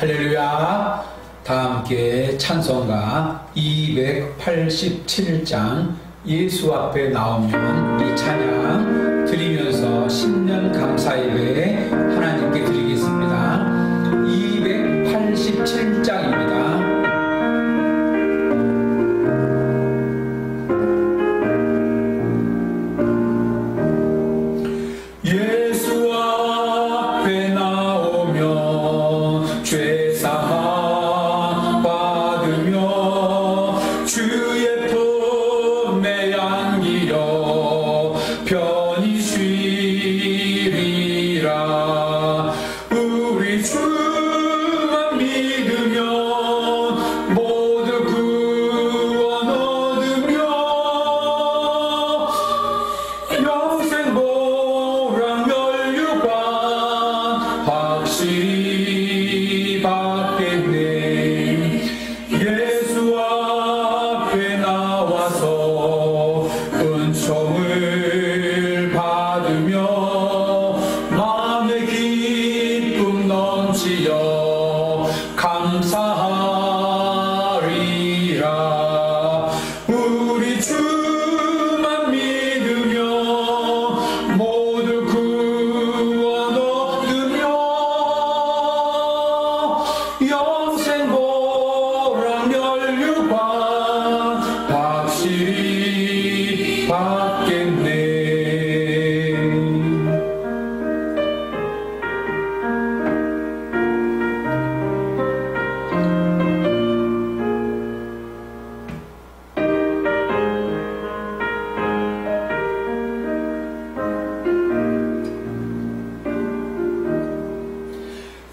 할렐루야. 다 함께 찬송가 287장 예수 앞에 나오면 이 찬양 드리면서 신년 감사 예배 하나님께 드리겠습니다. 287장입니다.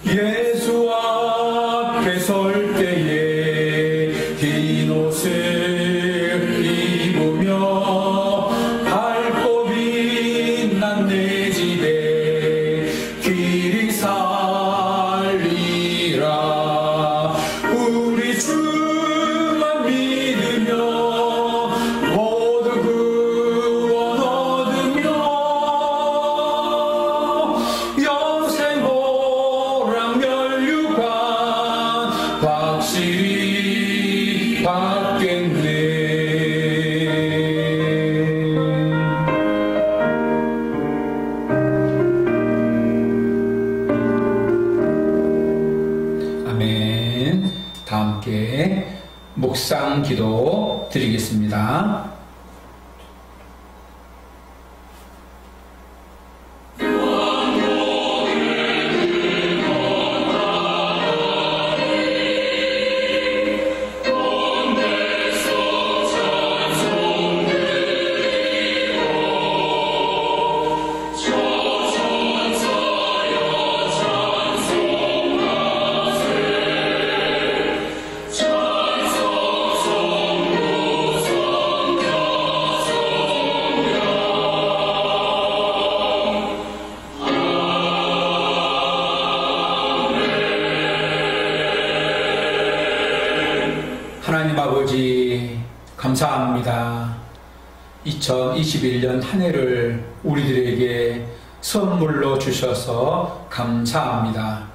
예수 앞에 설 때에 흰 옷을 입으며 밝고 빛난 내 집에 길이 살리라. 우리 주만 믿으며 모두 구원 얻으며 영생 확실히 받겠네. 아멘. 다 함께 묵상 기도 드리겠습니다. 하나님 아버지 감사합니다. 2021년 한 해를 우리들에게 선물로 주셔서 감사합니다.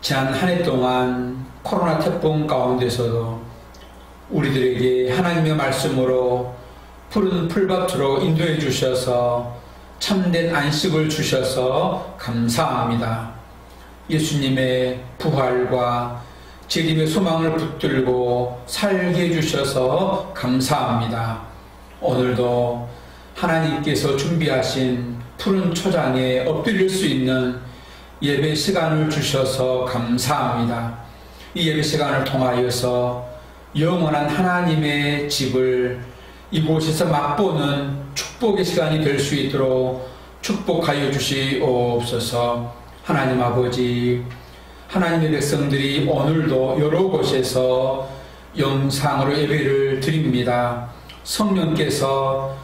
지난 한 해 동안 코로나 태풍 가운데서도 우리들에게 하나님의 말씀으로 푸른 풀밭으로 인도해 주셔서 참된 안식을 주셔서 감사합니다. 예수님의 부활과 재림의 소망을 붙들고 살게 해주셔서 감사합니다. 오늘도 하나님께서 준비하신 푸른 초장에 엎드릴 수 있는 예배 시간을 주셔서 감사합니다. 이 예배 시간을 통하여서 영원한 하나님의 집을 이곳에서 맛보는 축복의 시간이 될 수 있도록 축복하여 주시옵소서. 하나님 아버지, 하나님의 백성들이 오늘도 여러 곳에서 영상으로 예배를 드립니다. 성령께서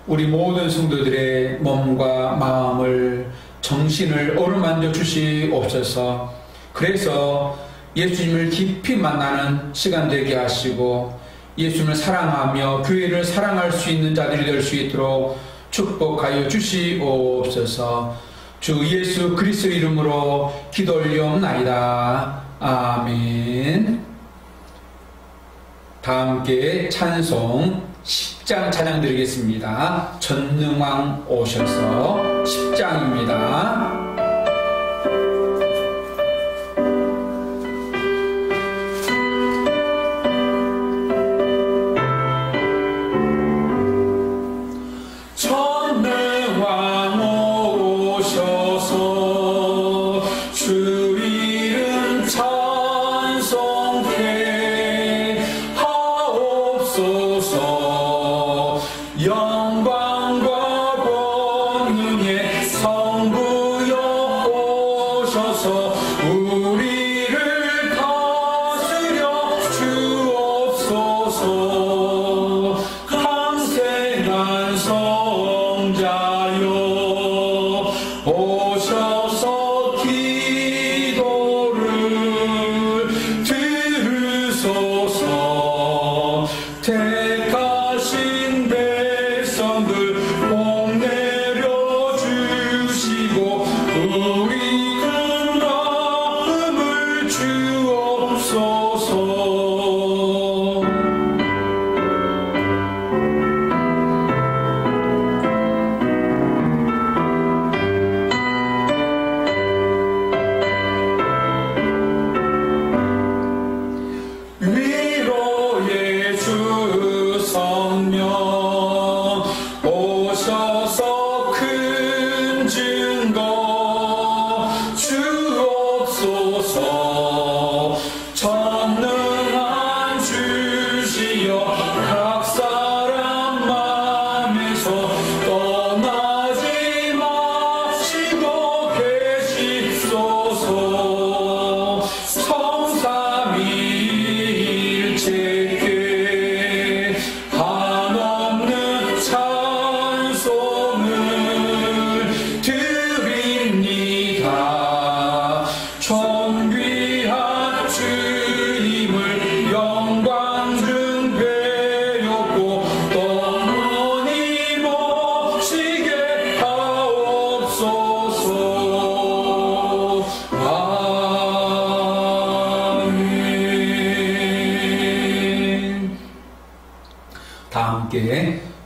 우리 모든 성도들의 몸과 마음을, 정신을 어루만져 주시옵소서. 그래서 예수님을 깊이 만나는 시간 되게 하시고 예수님을 사랑하며 교회를 사랑할 수 있는 자들이 될 수 있도록 축복하여 주시옵소서. 주 예수 그리스도 이름으로 기도 올리옵나이다. 아멘. 다 함께 찬송 10장 찬양 드리겠습니다. 전능왕 오셔서 10장입니다.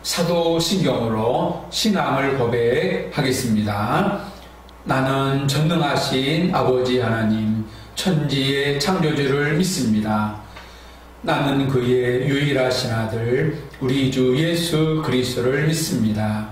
사도신경으로 신앙을 고백하겠습니다. 나는 전능하신 아버지 하나님, 천지의 창조주를 믿습니다. 나는 그의 유일하신 아들 우리 주 예수 그리스도를 믿습니다.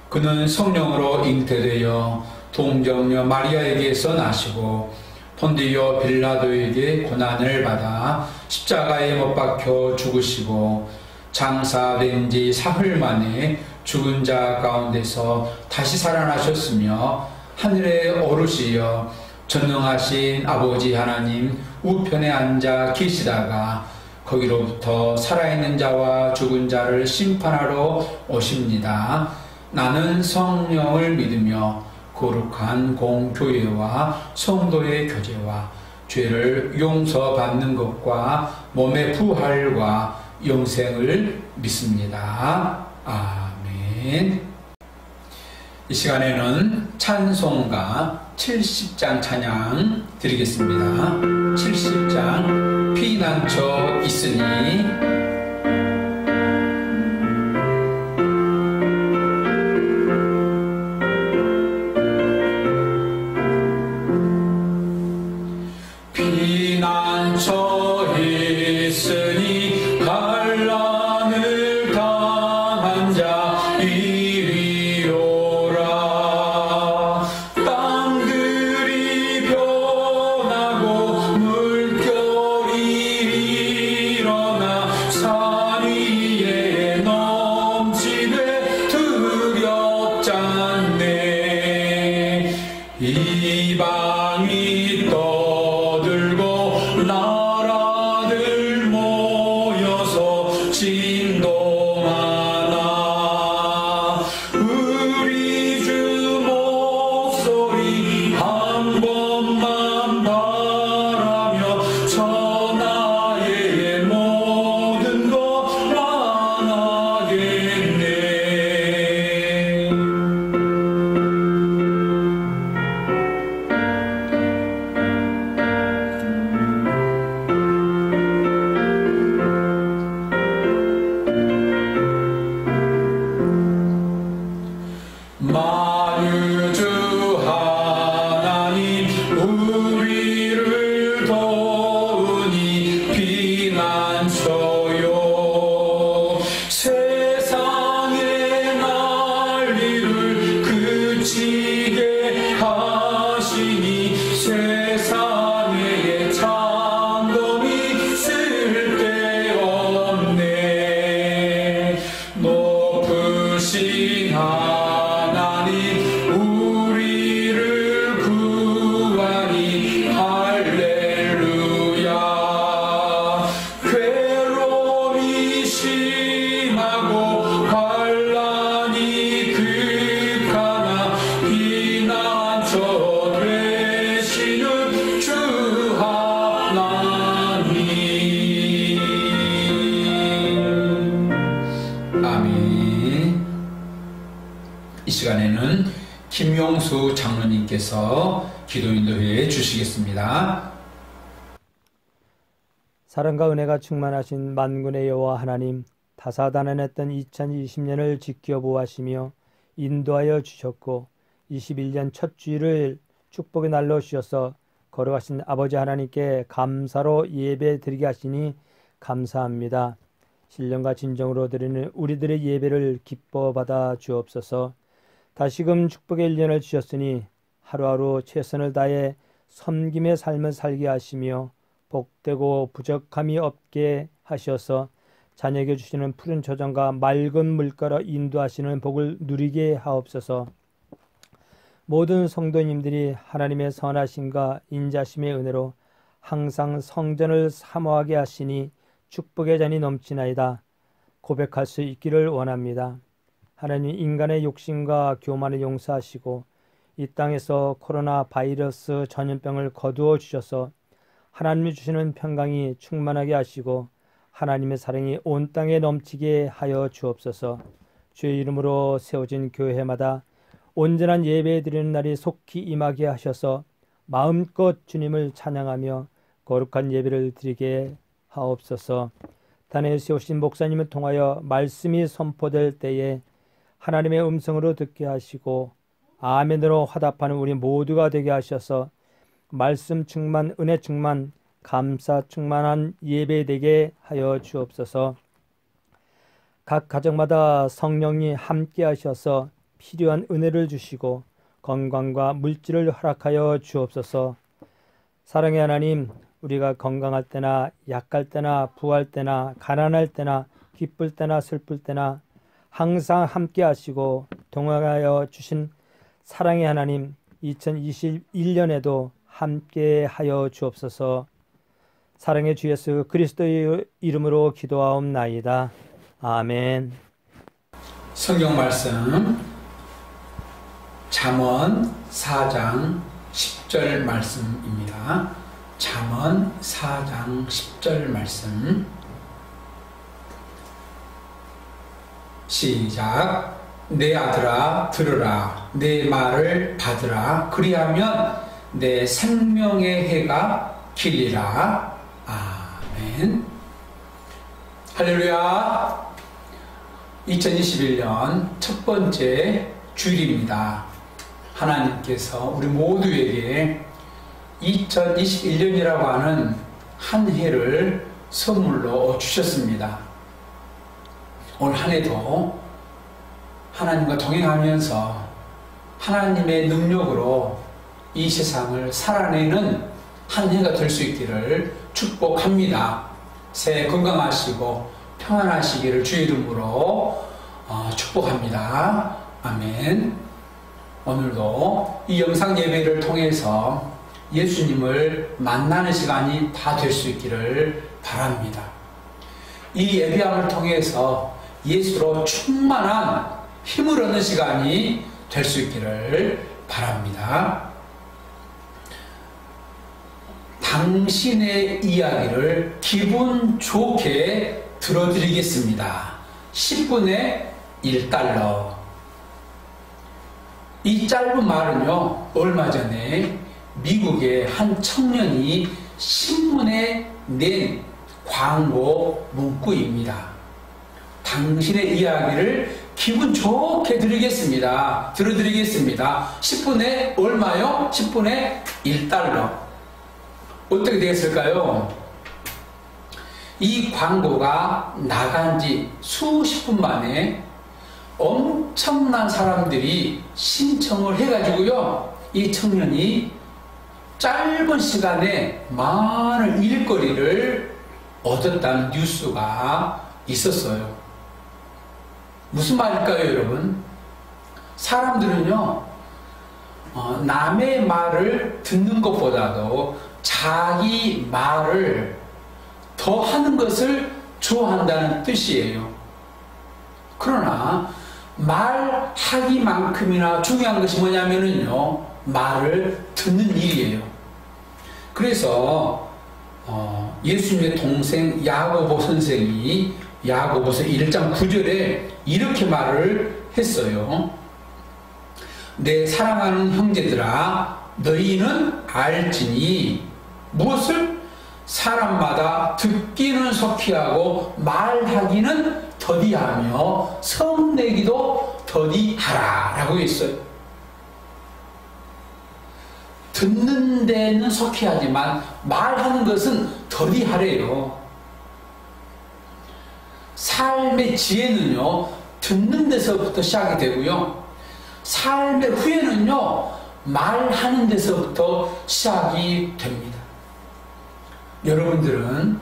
그는 성령으로 잉태되어 동정녀 마리아에게서 나시고 본디오 빌라도에게 고난을 받아 십자가에 못 박혀 죽으시고 장사된 지 사흘 만에 죽은 자 가운데서 다시 살아나셨으며 하늘에 오르시어 전능하신 아버지 하나님 우편에 앉아 계시다가 거기로부터 살아있는 자와 죽은 자를 심판하러 오십니다. 나는 성령을 믿으며 거룩한 공교회와 성도의 교제와 죄를 용서받는 것과 몸의 부활과 영생을 믿습니다. 아멘. 이 시간에는 찬송가 70장 찬양 드리겠습니다. 70장 피난처 있으니 피난처 있으니 환난을 당한 자 이리 오라. 땅들이 변하고 물결이 일어나 산 위에 넘치되 두렵지 않네. 이방이 떠들고 나라들 모여서 진동하나. 우리 주 목소리 한 번만 바라며 천하의 모든 것 망하겠네. 우리를 도우니 피난처요. 세상의 난리를 그치게 하시니 세상에 참돔이 쓸데없네. 높으신 하나님 우리를 구하니 할렐루야. 괴로움이 심하고 환난이 극하나 피난처 되시는 주 하나님. 아멘. 이 시간에는 김용수 장로님께서 기도 인도해 주시겠습니다. 사랑과 은혜가 충만하신 만군의 여호와 하나님, 다사다난했던 2020년을 지켜보아시며 인도하여 주셨고 21년 첫 주일을 축복의 날로 주셔서 걸어가신 아버지 하나님께 감사로 예배 드리게 하시니 감사합니다. 신령과 진정으로 드리는 우리들의 예배를 기뻐 받아 주옵소서. 다시금 축복의 1년을 주셨으니 하루하루 최선을 다해 섬김의 삶을 살게 하시며 복되고 부족함이 없게 하셔서 자녀에게 주시는 푸른 초장과 맑은 물가로 인도하시는 복을 누리게 하옵소서. 모든 성도님들이 하나님의 선하심과 인자심의 은혜로 항상 성전을 사모하게 하시니 축복의 잔이 넘치나이다 고백할 수 있기를 원합니다. 하나님, 인간의 욕심과 교만을 용서하시고 이 땅에서 코로나 바이러스 전염병을 거두어 주셔서 하나님이 주시는 평강이 충만하게 하시고 하나님의 사랑이 온 땅에 넘치게 하여 주옵소서. 주의 이름으로 세워진 교회마다 온전한 예배 드리는 날이 속히 임하게 하셔서 마음껏 주님을 찬양하며 거룩한 예배를 드리게 하옵소서. 단에 세우신 목사님을 통하여 말씀이 선포될 때에 하나님의 음성으로 듣게 하시고 아멘으로 화답하는 우리 모두가 되게 하셔서 말씀 충만, 은혜 충만, 감사 충만한 예배 되게 하여 주옵소서. 각 가정마다 성령이 함께 하셔서 필요한 은혜를 주시고 건강과 물질을 허락하여 주옵소서. 사랑의 하나님, 우리가 건강할 때나 약할 때나 부할 때나 가난할 때나 기쁠 때나 슬플 때나 항상 함께 하시고 동행하여 주신 사랑의 하나님, 2021년에도 함께 하여 주옵소서. 사랑의 주 예수 그리스도의 이름으로 기도하옵나이다. 아멘. 성경 말씀 잠언 4장 10절 말씀입니다. 잠언 4장 10절 말씀 시작. 내 아들아 들으라, 내 말을 받으라. 그리하면 내 생명의 해가 길리라. 아멘. 할렐루야. 2021년 첫 번째 주일입니다. 하나님께서 우리 모두에게 2021년이라고 하는 한 해를 선물로 주셨습니다. 올 한 해도 하나님과 동행하면서 하나님의 능력으로 이 세상을 살아내는 한 해가 될 수 있기를 축복합니다. 새해 건강하시고 평안하시기를 주의 이름으로 축복합니다. 아멘. 오늘도 이 영상 예배를 통해서 예수님을 만나는 시간이 다 될 수 있기를 바랍니다. 이 예배함을 통해서 예수로 충만한 힘을 얻는 시간이 될 수 있기를 바랍니다. 당신의 이야기를 기분 좋게 들어드리겠습니다. 10분에 1달러. 이 짧은 말은요, 얼마 전에 미국의 한 청년이 신문에 낸 광고 문구입니다. 당신의 이야기를 기분 좋게 드리겠습니다. 들어드리겠습니다. 10분에 얼마요? 10분에 1달러. 어떻게 되겠을까요? 이 광고가 나간 지 수십 분 만에 엄청난 사람들이 신청을 해가지고요. 이 청년이 짧은 시간에 많은 일거리를 얻었다는 뉴스가 있었어요. 무슨 말일까요, 여러분? 사람들은요, 남의 말을 듣는 것보다도 자기 말을 더 하는 것을 좋아한다는 뜻이에요. 그러나 말하기만큼이나 중요한 것이 뭐냐면요, 말을 듣는 일이에요. 그래서 예수님의 동생 야고보 선생이 야고보서 1장 9절에 이렇게 말을 했어요. 내 사랑하는 형제들아, 너희는 알지니 무엇을? 사람마다 듣기는 속히하고 말하기는 더디하며 성내기도 더디하라 라고 했어요. 듣는 데는 속히하지만 말하는 것은 더디하래요. 삶의 지혜는요, 듣는 데서부터 시작이 되고요, 삶의 후회는요, 말하는 데서부터 시작이 됩니다. 여러분들은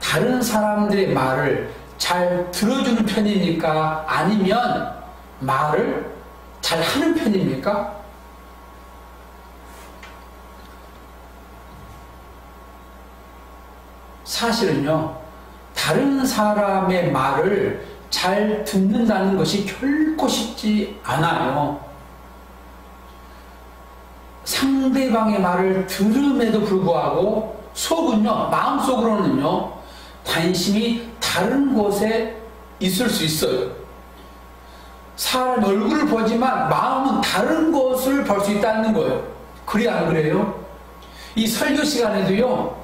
다른 사람들의 말을 잘 들어주는 편입니까? 아니면 말을 잘 하는 편입니까? 사실은요, 다른 사람의 말을 잘 듣는다는 것이 결코 쉽지 않아요. 상대방의 말을 들음에도 불구하고 속은요, 마음속으로는요, 관심이 다른 곳에 있을 수 있어요. 사람 얼굴을 보지만 마음은 다른 곳을 볼 수 있다는 거예요. 그래, 안 그래요? 이 설교 시간에도요,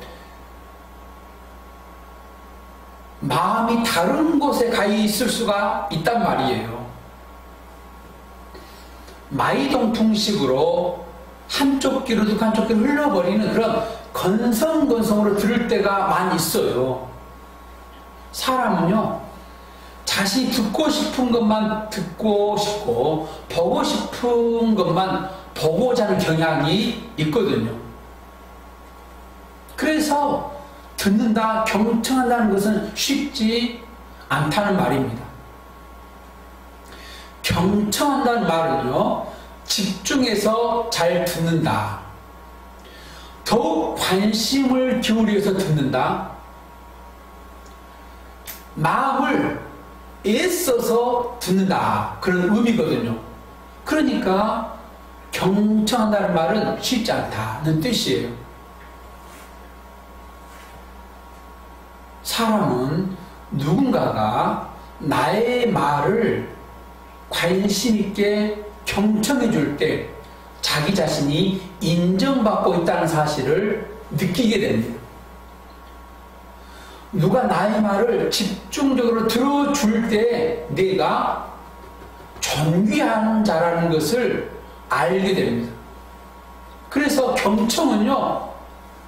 마음이 다른 곳에 가 있을 수가 있단 말이에요. 마이동풍식으로 한쪽 귀로 듣고 한쪽 귀로 흘러버리는 그런 건성건성으로 들을 때가 많이 있어요. 사람은요, 자신이 듣고 싶은 것만 듣고 싶고 보고 싶은 것만 보고자 하는 경향이 있거든요. 그래서 듣는다, 경청한다는 것은 쉽지 않다는 말입니다. 경청한다는 말은요, 집중해서 잘 듣는다, 더욱 관심을 기울여서 듣는다, 마음을 애써서 듣는다, 그런 의미거든요. 그러니까 경청한다는 말은 쉽지 않다는 뜻이에요. 사람은 누군가가 나의 말을 관심 있게 경청해 줄 때 자기 자신이 인정받고 있다는 사실을 느끼게 됩니다. 누가 나의 말을 집중적으로 들어줄 때 내가 존귀한 자라는 것을 알게 됩니다. 그래서 경청은요,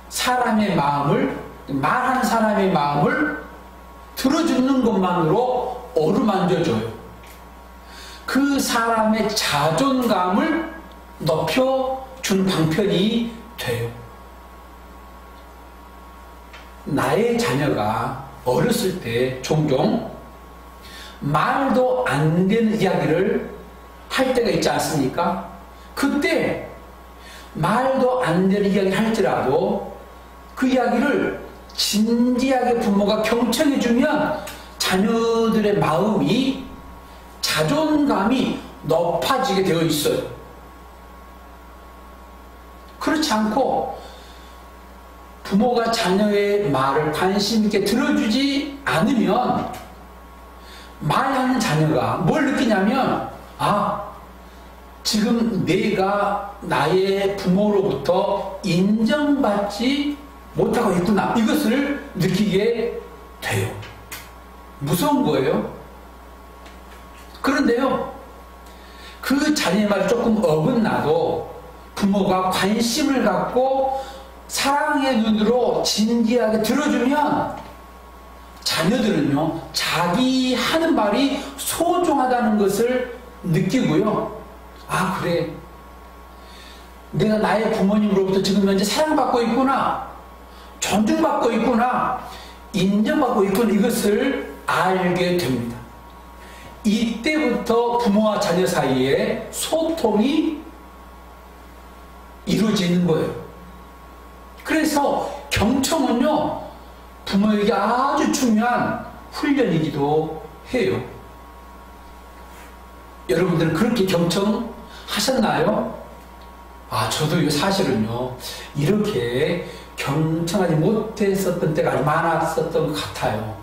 사람의 마음을, 말하는 사람의 마음을 들어주는 것만으로 어루만져줘요. 그 사람의 자존감을 높여주는 방편이 돼요. 나의 자녀가 어렸을 때 종종 말도 안 되는 이야기를 할 때가 있지 않습니까? 그때 말도 안 되는 이야기를 할지라도 그 이야기를 진지하게 부모가 경청해주면 자녀들의 마음이, 자존감이 높아지게 되어 있어요. 그렇지 않고 부모가 자녀의 말을 관심 있게 들어주지 않으면 말하는 자녀가 뭘 느끼냐면, 아, 지금 내가 나의 부모로부터 인정받지 못하고 있구나, 이것을 느끼게 돼요. 무서운 거예요. 그런데요, 그 자녀의 말이 조금 어긋나도 부모가 관심을 갖고 사랑의 눈으로 진지하게 들어주면 자녀들은요, 자기 하는 말이 소중하다는 것을 느끼고요. 아, 그래. 내가 나의 부모님으로부터 지금 현재 사랑받고 있구나. 존중받고 있구나. 인정받고 있구나. 이것을 알게 됩니다. 이때부터 부모와 자녀 사이에 소통이 이루어지는 거예요. 그래서 경청은요, 부모에게 아주 중요한 훈련이기도 해요. 여러분들은 그렇게 경청하셨나요? 아, 저도 사실은요, 이렇게 경청하지 못했었던 때가 아주 많았었던 것 같아요.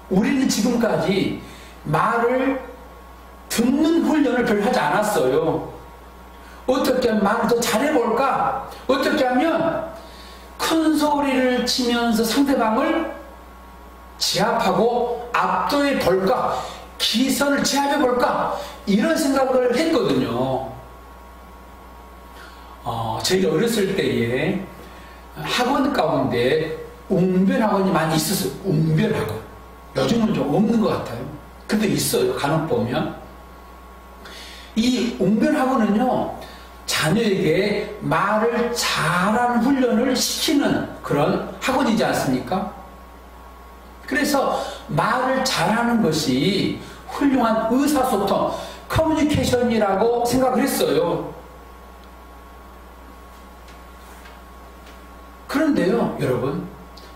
우리는 지금까지 말을 듣는 훈련을 별 하지 않았어요. 어떻게 하면 말을 더 잘해볼까? 어떻게 하면 큰 소리를 치면서 상대방을 제압하고 압도해 볼까? 기선을 제압해 볼까? 이런 생각을 했거든요. 저희가 어렸을 때에 학원 가운데 웅변학원이 많이 있었어요. 웅변학원. 요즘은 좀 없는 것 같아요. 근데 있어요. 간혹 보면. 이 웅변학원은요, 자녀에게 말을 잘하는 훈련을 시키는 그런 학원이지 않습니까? 그래서 말을 잘하는 것이 훌륭한 의사소통, 커뮤니케이션이라고 생각을 했어요. 그런데요, 여러분,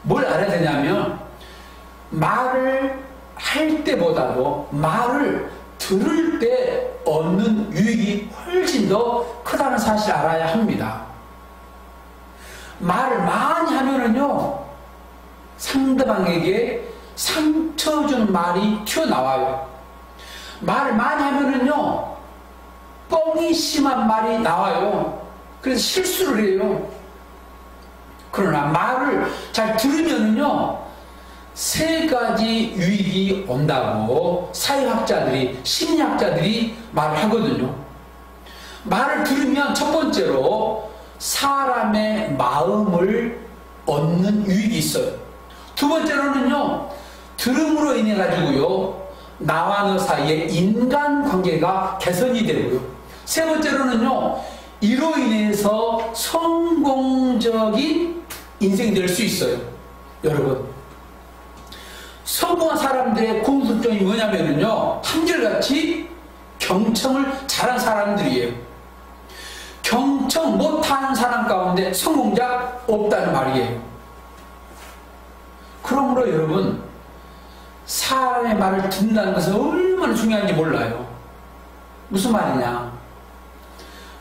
뭘 알아야 되냐면, 말을 할 때보다도 말을 들을 때 얻는 유익이 훨씬 더 크다는 사실을 알아야 합니다. 말을 많이 하면은요, 상대방에게 상처 준 말이 튀어나와요. 말을 많이 하면은요, 뻥이 심한 말이 나와요. 그래서 실수를 해요. 그러나 말을 잘 들으면은요, 세 가지 유익이 온다고 사회학자들이, 심리학자들이 말을 하거든요. 말을 들으면 첫 번째로 사람의 마음을 얻는 유익이 있어요. 두 번째로는요, 들음으로 인해 가지고요, 나와 너 사이에 인간관계가 개선이 되고요. 세 번째로는요, 이로 인해서 성공적인 인생이 될 수 있어요. 여러분, 성공한 사람들의 공통점이 뭐냐면요, 한결같이 경청을 잘한 사람들이에요. 경청 못하는 사람 가운데 성공자 없다는 말이에요. 그러므로 여러분, 사람의 말을 듣는다는 것은 얼마나 중요한지 몰라요. 무슨 말이냐?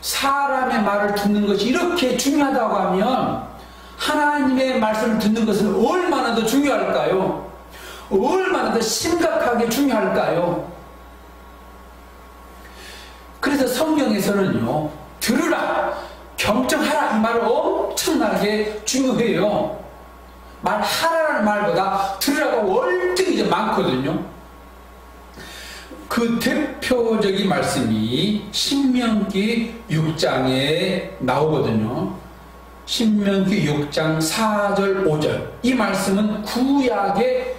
사람의 말을 듣는 것이 이렇게 중요하다고 하면 하나님의 말씀을 듣는 것은 얼마나 더 중요할까요? 얼마나 더 심각하게 중요할까요? 그래서 성경에서는요, 들으라, 경청하라, 이 말을 엄청나게 중요해요. 말하라는 말보다 들으라고 월등히 좀 많거든요. 그 대표적인 말씀이 신명기 6장에 나오거든요. 신명기 6장 4절 5절. 이 말씀은 구약의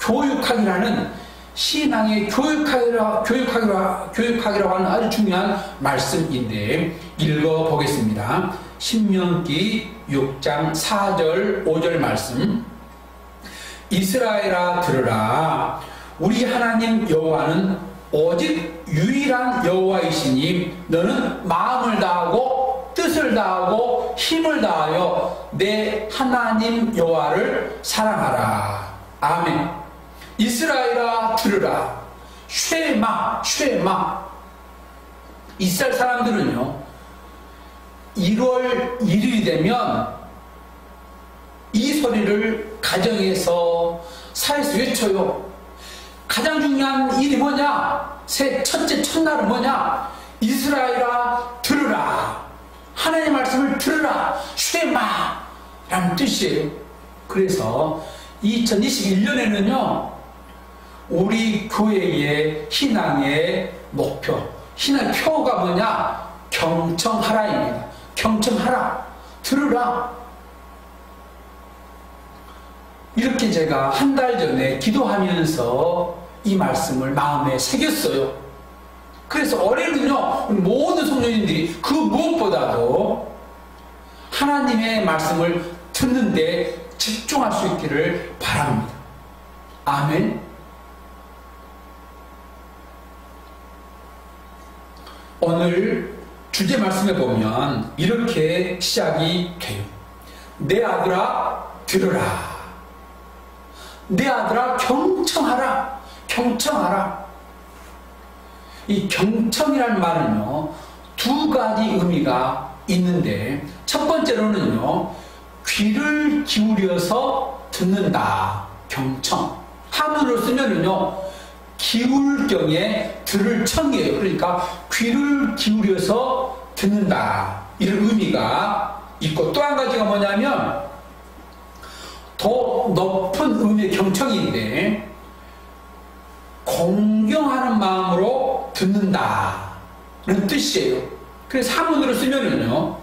교육학이라는, 신앙의 교육학이라고 하는 아주 중요한 말씀인데, 읽어보겠습니다. 신명기 6장 4절 5절 말씀. 이스라엘아 들으라, 우리 하나님 여호와는 오직 유일한 여호와이시니 너는 마음을 다하고 뜻을 다하고 힘을 다하여 내 하나님 여호와를 사랑하라. 아멘. 이스라엘아 들으라. 쉐마, 쉐마. 이스라엘 사람들은요, 1월 1일이 되면 이 소리를 가정에서, 사회에서 외쳐요. 가장 중요한 일이 뭐냐? 첫째 첫날은 뭐냐? 이스라엘아 들으라. 하나님의 말씀을 들으라. 쉐마 라는 뜻이에요. 그래서 2021년에는요 우리 교회의 신앙의 목표, 신앙의 표가 뭐냐? 경청하라입니다. 경청하라, 들으라. 이렇게 제가 한 달 전에 기도하면서 이 말씀을 마음에 새겼어요. 그래서 올해는요, 모든 성도님들이 그 무엇보다도 하나님의 말씀을 듣는데 집중할 수 있기를 바랍니다. 아멘. 오늘 주제 말씀에 보면 이렇게 시작이 돼요. 내 아들아 들으라. 내 아들아 경청하라. 경청하라. 이 경청이라는 말은요, 두 가지 의미가 있는데, 첫 번째로는요, 귀를 기울여서 듣는다. 경청. 한문으로 쓰면은요, 기울경에 들을 청이에요. 그러니까 귀를 기울여서 듣는다. 이런 의미가 있고, 또 한 가지가 뭐냐면, 더 높은 의미의 경청인데, 공경하는 마음으로 듣는다. 는 뜻이에요. 그래서 한문으로 쓰면은요,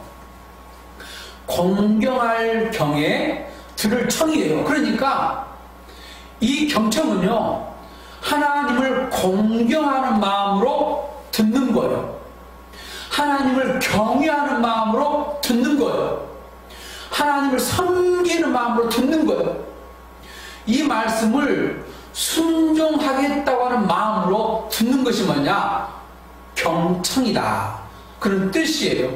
공경할 경에 들을 청이에요. 그러니까 이 경청은요, 하나님을 공경하는 마음으로 듣는 거예요. 하나님을 경외하는 마음으로 듣는 거예요. 하나님을 섬기는 마음으로 듣는 거예요. 이 말씀을 순종하겠다고 하는 마음으로 듣는 것이 뭐냐? 경청이다. 그런 뜻이에요.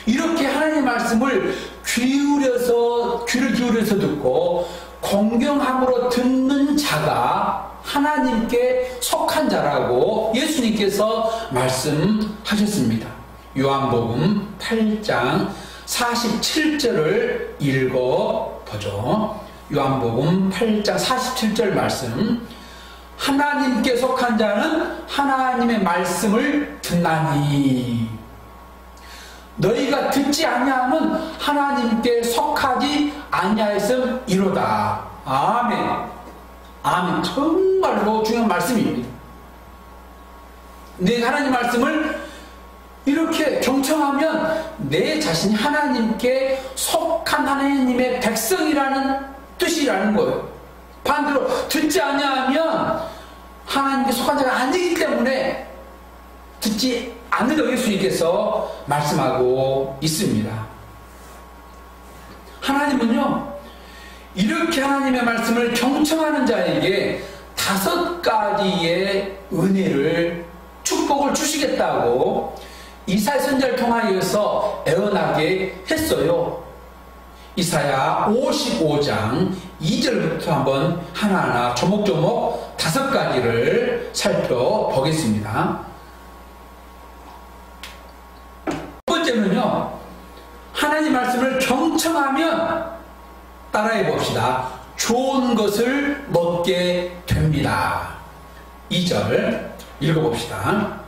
이렇게 하나님의 말씀을 귀를 기울여서 듣고 공경함으로 듣는 자가 하나님께 속한 자라고 예수님께서 말씀하셨습니다. 요한복음 8장 47절을 읽어보죠. 요한복음 8장 47절 말씀. 하나님께 속한 자는 하나님의 말씀을 듣나니 너희가 듣지 아니하면 하나님께 속하지 아니하였음이로다. 아멘. 아멘. 정말로 중요한 말씀입니다. 내가 하나님 말씀을 이렇게 경청하면 내 자신이 하나님께 속한 하나님의 백성이라는 뜻이라는 거예요. 반대로 듣지 아니하면 하나님께 속한 자가 아니기 때문에 듣지 않는다고 예수님께서 말씀하고 있습니다. 하나님은요, 이렇게 하나님의 말씀을 경청하는 자에게 5가지의 은혜를, 축복을 주시겠다고 이사야 선지자를 통하여서 애원하게 했어요. 이사야 55장 2절부터 한번 하나하나 조목조목 5가지를 살펴보겠습니다. 첫 번째는요, 하나님 말씀을 경청하면 따라해 봅시다. 좋은 것을 먹게 됩니다. 2절 읽어봅시다.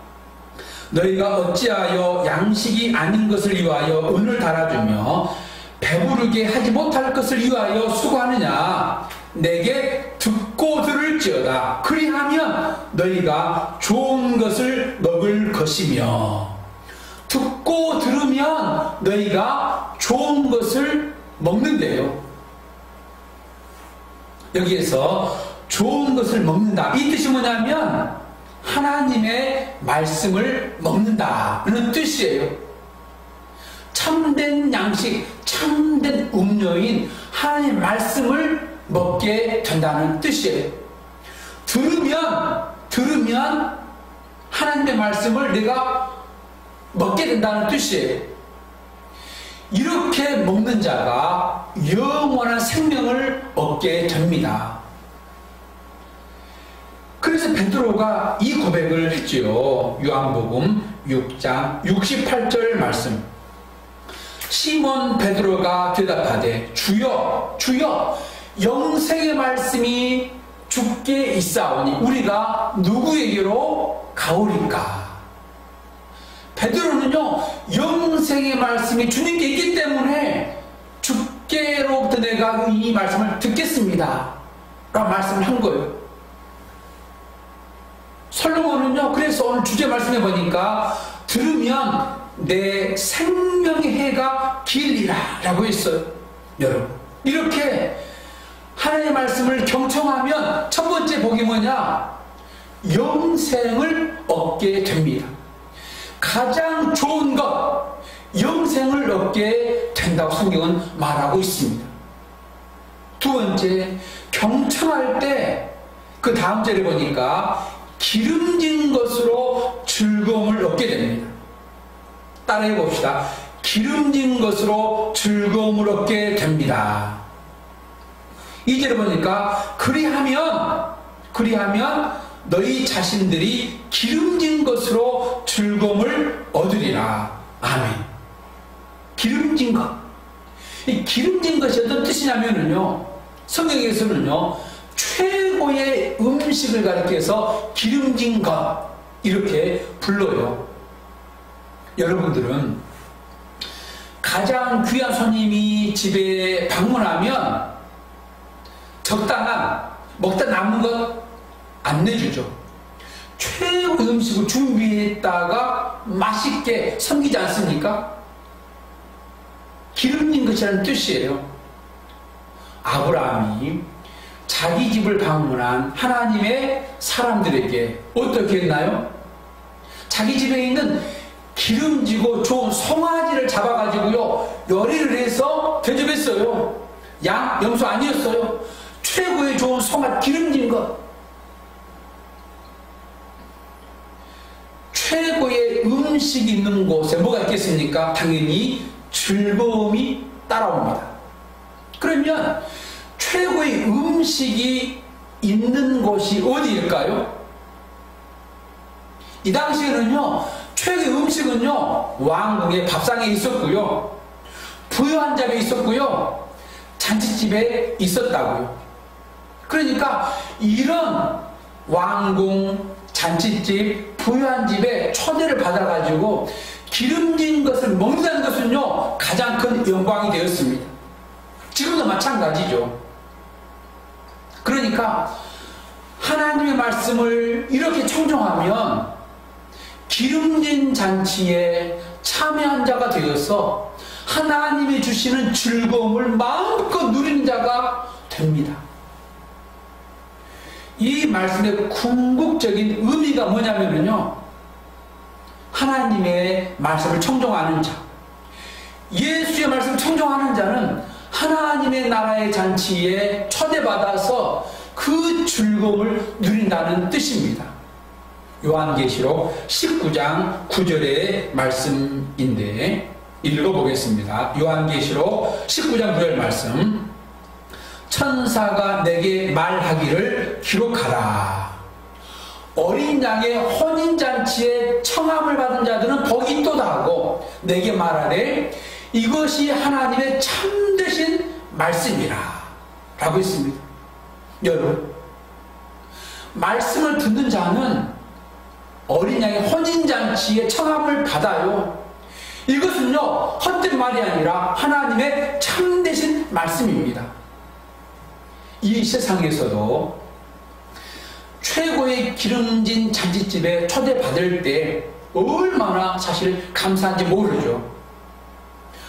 너희가 어찌하여 양식이 아닌 것을 위하여 은을 달아주며 배부르게 하지 못할 것을 위하여 수고하느냐? 내게 듣고 들을지어다. 그리하면 너희가 좋은 것을 먹을 것이며, 듣고 들으면 너희가 좋은 것을 먹는데요. 여기에서 좋은 것을 먹는다, 이 뜻이 뭐냐면 하나님의 말씀을 먹는다는 뜻이에요. 참된 양식, 참된 음료인 하나님의 말씀을 먹게 된다는 뜻이에요. 들으면 하나님의 말씀을 내가 먹게 된다는 뜻이에요. 이렇게 먹는 자가 영원한 생명을 얻게 됩니다. 그래서 베드로가 이 고백을 했지요. 요한복음 6장 68절 말씀. 시몬 베드로가 대답하되 주여 주여 영생의 말씀이 주께 있사오니 우리가 누구에게로 가오리까? 베드로는요, 영생의 말씀이 주님께 있기 때문에 주께로부터 내가 이 말씀을 듣겠습니다. 라고 말씀을 한 거예요. 솔로몬은요, 그래서 오늘 주제 말씀해 보니까 들으면 내 생명의 해가 길리라 라고 했어요. 여러분, 이렇게 하나님의 말씀을 경청하면 첫 번째 복이 뭐냐? 영생을 얻게 됩니다. 가장 좋은 것, 영생을 얻게 된다고 성경은 말하고 있습니다. 두 번째, 경청할 때 그 다음 절에 보니까 기름진 것으로 즐거움을 얻게 됩니다. 따라해 봅시다. 기름진 것으로 즐거움을 얻게 됩니다. 이 절에 보니까 그리하면 너희 자신들이 기름진 것으로 즐거움을 얻으리라. 아멘. 기름진 것. 이 기름진 것이 어떤 뜻이냐면요, 성경에서는요, 최고의 음식을 가리켜서 기름진 것 이렇게 불러요. 여러분들은 가장 귀한 손님이 집에 방문하면 적당한 먹다 남은 것 안 내주죠. 최고의 음식을 준비했다가 맛있게 섬기지 않습니까? 기름진 것이라는 뜻이에요. 아브라함이 자기 집을 방문한 하나님의 사람들에게 어떻게 했나요? 자기 집에 있는 기름지고 좋은 송아지를 잡아가지고요, 요리를 해서 대접했어요. 양, 염소 아니었어요. 최고의 좋은 송아지, 기름진 것. 최고의 음식이 있는 곳에 뭐가 있겠습니까? 당연히 즐거움이 따라옵니다. 그러면 최고의 음식이 있는 곳이 어디일까요? 이 당시에는요, 최고의 음식은요, 왕궁의 밥상에 있었고요, 부유한 집에 있었고요, 잔치집에 있었다고요. 그러니까 이런 왕궁, 잔치집, 부유한 집에 초대를 받아가지고 기름진 것을 먹는다는 것은요, 가장 큰 영광이 되었습니다. 지금도 마찬가지죠. 그러니까 하나님의 말씀을 이렇게 청종하면 기름진 잔치에 참여한 자가 되어서 하나님이 주시는 즐거움을 마음껏 누리는 자가 됩니다. 이 말씀의 궁극적인 의미가 뭐냐면요, 하나님의 말씀을 청종하는 자, 예수의 말씀을 청종하는 자는 하나님의 나라의 잔치에 초대받아서 그 즐거움을 누린다는 뜻입니다. 요한계시록 19장 9절의 말씀인데 읽어보겠습니다. 요한계시록 19장 9절 말씀. 천사가 내게 말하기를 기록하라. 어린 양의 혼인잔치에 청함을 받은 자들은 복이 있도다 하고 내게 말하되 이것이 하나님의 참되신 말씀이라 라고 했습니다. 여러분, 말씀을 듣는 자는 어린 양의 혼인잔치에 청함을 받아요. 이것은요, 헛된 말이 아니라 하나님의 참되신 말씀입니다. 이 세상에서도 최고의 기름진 잔치집에 초대받을 때 얼마나 사실 감사한지 모르죠.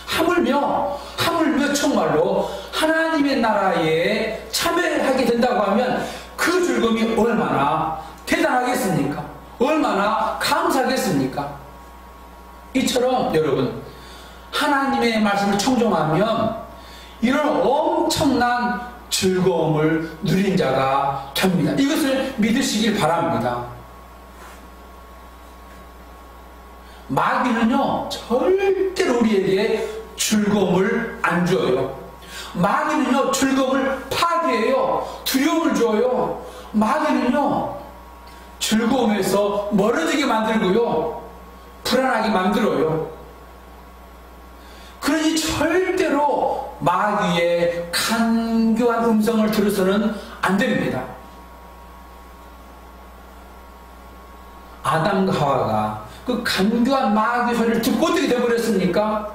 하물며 정말로 하나님의 나라에 참여하게 된다고 하면 그 즐거움이 얼마나 대단하겠습니까? 얼마나 감사하겠습니까? 이처럼 여러분, 하나님의 말씀을 청종하면 이런 엄청난 즐거움을 누린 자가 됩니다. 이것을 믿으시길 바랍니다. 마귀는요, 절대로 우리에게 즐거움을 안 줘요. 마귀는요, 즐거움을 파괴해요. 두려움을 줘요. 마귀는요, 즐거움에서 멀어지게 만들고요, 불안하게 만들어요. 그러니 절대로 마귀의 간교한 음성을 들어서는 안 됩니다. 아담과 하와가 그 간교한 마귀 소리를 듣고 어떻게 되어버렸습니까?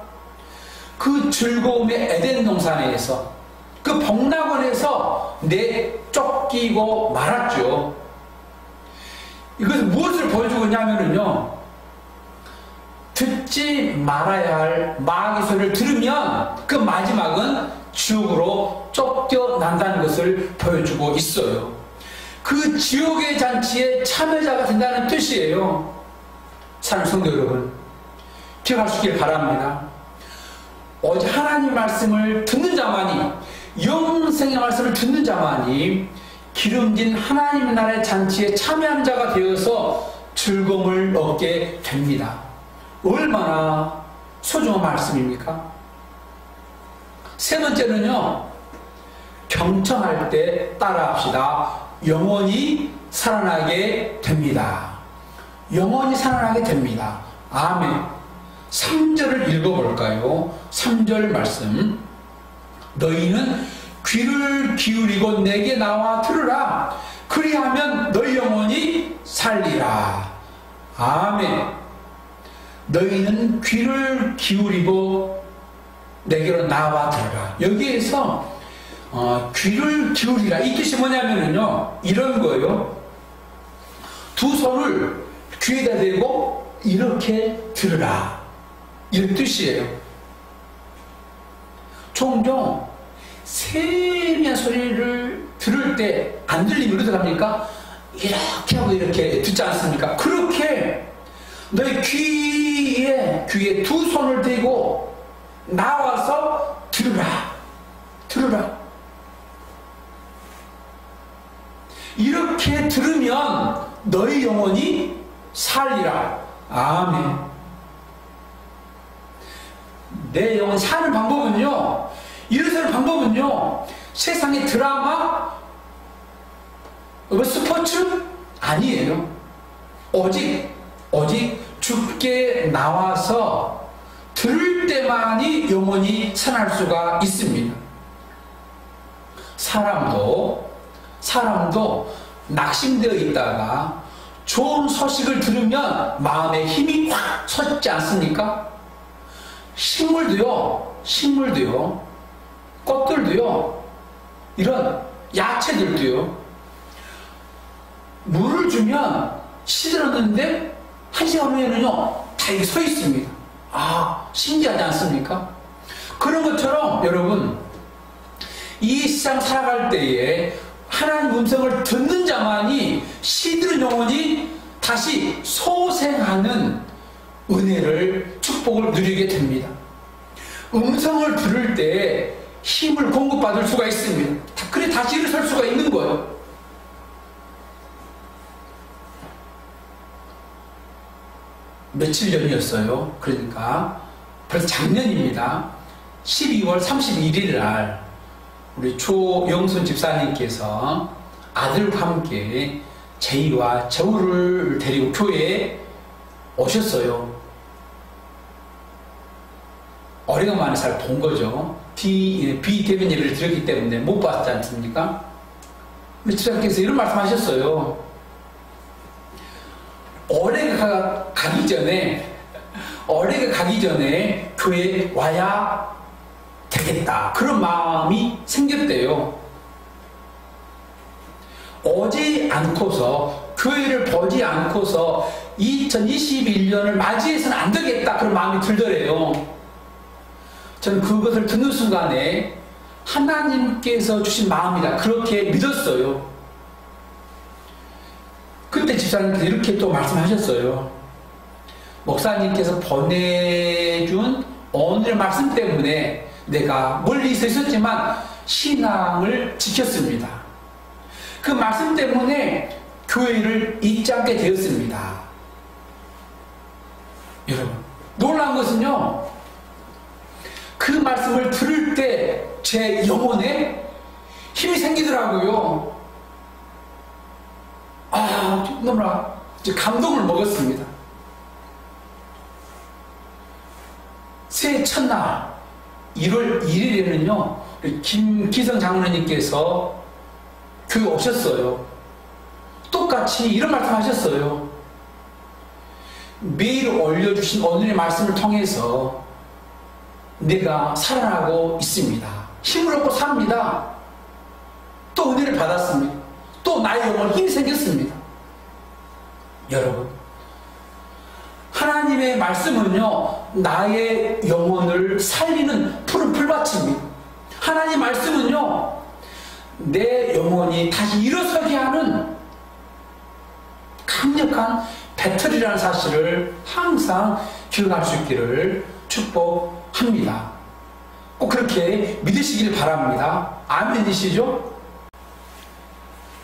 그 즐거움의 에덴 동산에서, 그 그 복락원에서 내쫓기고 말았죠. 이것은 무엇을 보여주고 있냐면요, 듣지 말아야 할 마귀 소리를 들으면 그 마지막은 지옥으로 쫓겨난다는 것을 보여주고 있어요. 그 지옥의 잔치에 참여자가 된다는 뜻이에요. 사랑하는 성도 여러분, 기억하시길 바랍니다. 오직 하나님 말씀을 듣는 자만이, 영생의 말씀을 듣는 자만이 기름진 하나님 나라의 잔치에 참여하는 자가 되어서 즐거움을 얻게 됩니다. 얼마나 소중한 말씀입니까? 세 번째는요, 경청할 때 따라합시다. 영원히 살아나게 됩니다. 영원히 살아나게 됩니다. 아멘. 3절을 읽어볼까요? 3절 말씀. 너희는 귀를 기울이고 내게 나와 들으라. 그리하면 너희 영혼이 살리라. 아멘. 너희는 귀를 기울이고 내게로 나와 들으라. 여기에서 귀를 기울이라, 이 뜻이 뭐냐면요, 이런 거예요. 두 손을 귀에다 대고 이렇게 들으라, 이런 뜻이에요. 종종 세미한 소리를 들을 때 안 들리면 어떻게 합니까? 이렇게 하고 이렇게 듣지 않습니까? 그렇게 너의 귀에 두 손을 대고 나와서 들으라. 이렇게 들으면 너희 영혼이 살리라. 아멘. 내 영혼 사는 방법은요, 일어서는 방법은요, 세상의 드라마, 스포츠 아니에요. 오직 주께 나와서 들을 때만이 영혼이 살아날 수가 있습니다. 사람도 낙심되어 있다가 좋은 소식을 들으면 마음에 힘이 확 솟지 않습니까? 식물도요, 꽃들도요, 이런 야채들도요, 물을 주면 시들었는데 1시간 후에는요, 다 이렇게 서 있습니다. 아, 신기하지 않습니까? 그런 것처럼 여러분, 이 세상 살아갈 때에 하나님 음성을 듣는 자만이 시들은 영혼이 다시 소생하는 은혜를, 축복을 누리게 됩니다. 음성을 들을 때 힘을 공급받을 수가 있습니다. 그래 다시 일어설 수가 있는 거예요. 며칠 전이었어요. 그러니까 벌써 작년입니다. 12월 31일 날 우리 조영순 집사님께서 아들과 함께 제이와 저우를 데리고 교회에 오셨어요. 오래간만에 잘 본 거죠. 비대면 예배를 드렸기 때문에 못 봤지 않습니까? 우리 집사님께서 이런 말씀 하셨어요. 올해가 가기 전에 교회에 와야 되겠다, 그런 마음이 생겼대요. 오지 않고서, 교회를 보지 않고서 2021년을 맞이해서는 안 되겠다, 그런 마음이 들더래요. 저는 그것을 듣는 순간에 하나님께서 주신 마음이다, 그렇게 믿었어요. 그때 집사님께서 이렇게 또 말씀하셨어요. 목사님께서 보내준 오늘의 말씀 때문에 내가 멀리 있었지만 신앙을 지켰습니다. 그 말씀 때문에 교회를 잊지 않게 되었습니다. 여러분, 놀라운 것은요, 그 말씀을 들을 때 제 영혼에 힘이 생기더라고요. 너무나 감동을 먹었습니다. 새해 첫날 1월 1일에는요 김기성 장로님께서 교회 오셨어요. 똑같이 이런 말씀 하셨어요. 매일 올려주신 오늘의 말씀을 통해서 내가 살아나고 있습니다. 힘을 얻고 삽니다. 또 은혜를 받았습니다. 또 나의 영혼에 힘이 생겼습니다. 여러분, 하나님의 말씀은요, 나의 영혼을 살리는 푸른 풀밭입니다. 하나님 말씀은요, 내 영혼이 다시 일어서게 하는 강력한 배터리라는 사실을 항상 기억할 수 있기를 축복합니다. 꼭 그렇게 믿으시길 바랍니다. 아멘이시죠?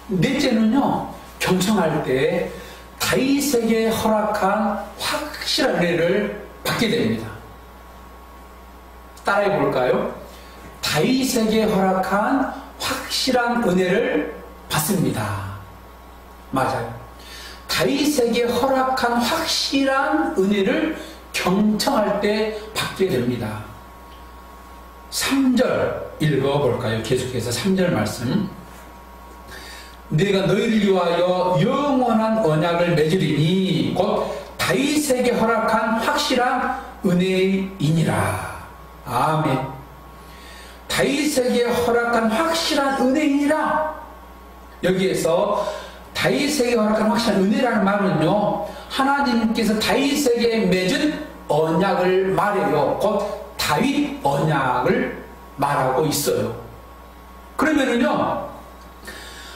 넷째는요, 경청할 때 다윗에게 허락한 확실한 은혜를 받게 됩니다. 따라해 볼까요? 다윗에게 허락한 확실한 은혜를 받습니다. 맞아요. 다윗에게 허락한 확실한 은혜를 경청할 때 받게 됩니다. 3절 읽어볼까요? 계속해서 3절 말씀. 내가 너희를 위하여 영원한 언약을 맺으리니 곧 다윗에게 허락한 확실한 은혜이니라. 아멘. 다윗에게 허락한 확실한 은혜이니라. 여기에서 다윗에게 허락한 확실한 은혜라는 말은요, 하나님께서 다윗에게 맺은 언약을 말해요. 곧 다윗 언약을 말하고 있어요. 그러면은요,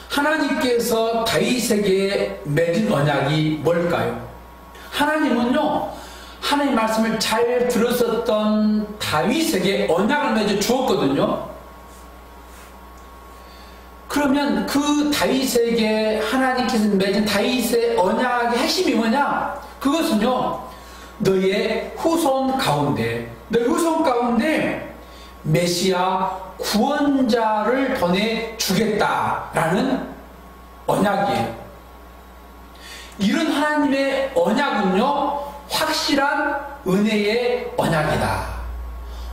하나님께서 다윗에게 맺은 언약이 뭘까요? 하나님은요, 하나님 말씀을 잘 들었었던 다윗에게 언약을 맺어 주었거든요. 그러면 그 다윗에게 하나님께서 맺은 다윗의 언약의 핵심이 뭐냐? 그것은요, 너의 후손 가운데 메시아 구원자를 보내주겠다라는 언약이에요. 이런 하나님의 언약은요, 확실한 은혜의 언약이다.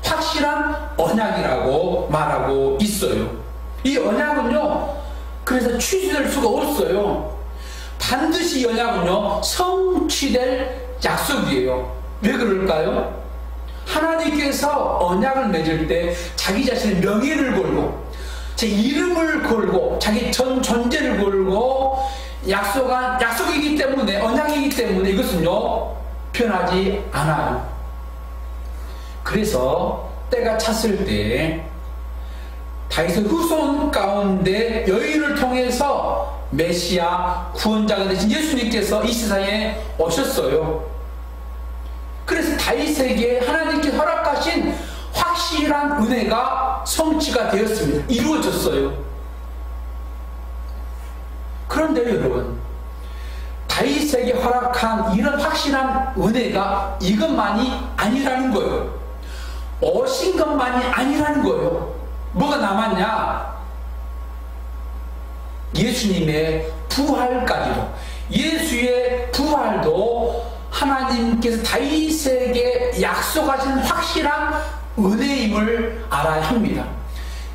확실한 언약이라고 말하고 있어요. 이 언약은요, 그래서 취소될 수가 없어요. 반드시 이 언약은요, 성취될 약속이에요. 왜 그럴까요? 하나님께서 언약을 맺을 때 자기 자신의 명예를 걸고 제 이름을 걸고 자기 전 존재를 걸고 약속이기 때문에, 언약이기 때문에 이것은요, 변하지 않아요. 그래서 때가 찼을 때 다윗의 후손 가운데 여인을 통해서 메시아 구원자가 되신 예수님께서 이 세상에 오셨어요. 그래서 다윗에게 하나님께 허락하신 확실한 은혜가 성취가 되었습니다. 이루어졌어요. 그런데 여러분, 다윗에게 허락한 이런 확실한 은혜가 이것만이 아니라는 거예요. 오신 것만이 아니라는 거예요. 뭐가 남았냐? 예수님의 부활까지도, 예수의 부활도 하나님께서 다윗에게 약속하신 확실한 은혜임을 알아야 합니다.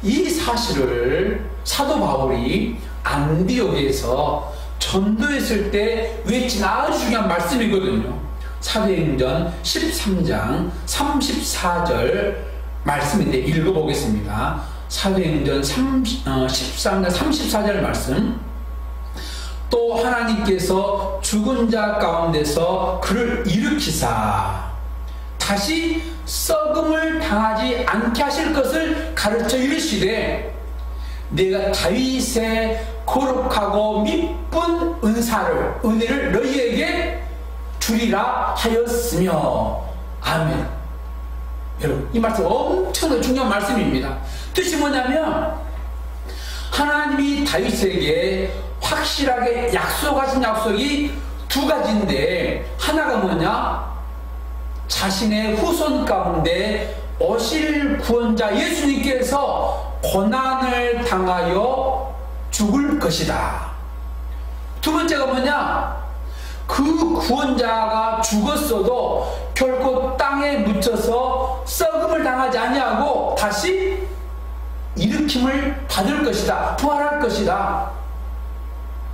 이 사실을 사도 바울이 안디옥에서 전도했을 때 외친 아주 중요한 말씀이거든요. 사도행전 13장 34절 말씀인데 읽어보겠습니다. 사도행전 13장 34절 말씀. 또 하나님께서 죽은 자 가운데서 그를 일으키사 다시 썩음을 당하지 않게 하실 것을 가르쳐 이르시되 내가 다윗의 거룩하고 미쁜 은혜를 너희에게 주리라 하였으며. 아멘. 여러분, 이 말씀 엄청나게 중요한 말씀입니다. 뜻이 뭐냐면 하나님이 다윗에게 확실하게 약속하신 약속이 두 가지인데, 하나가 뭐냐? 자신의 후손 가운데 오실 구원자 예수님께서 고난을 당하여 죽을 것이다. 두 번째가 뭐냐? 그 구원자가 죽었어도 결코 땅에 묻혀서 썩음을 당하지 아니하고 다시 일으킴을 받을 것이다. 부활할 것이다.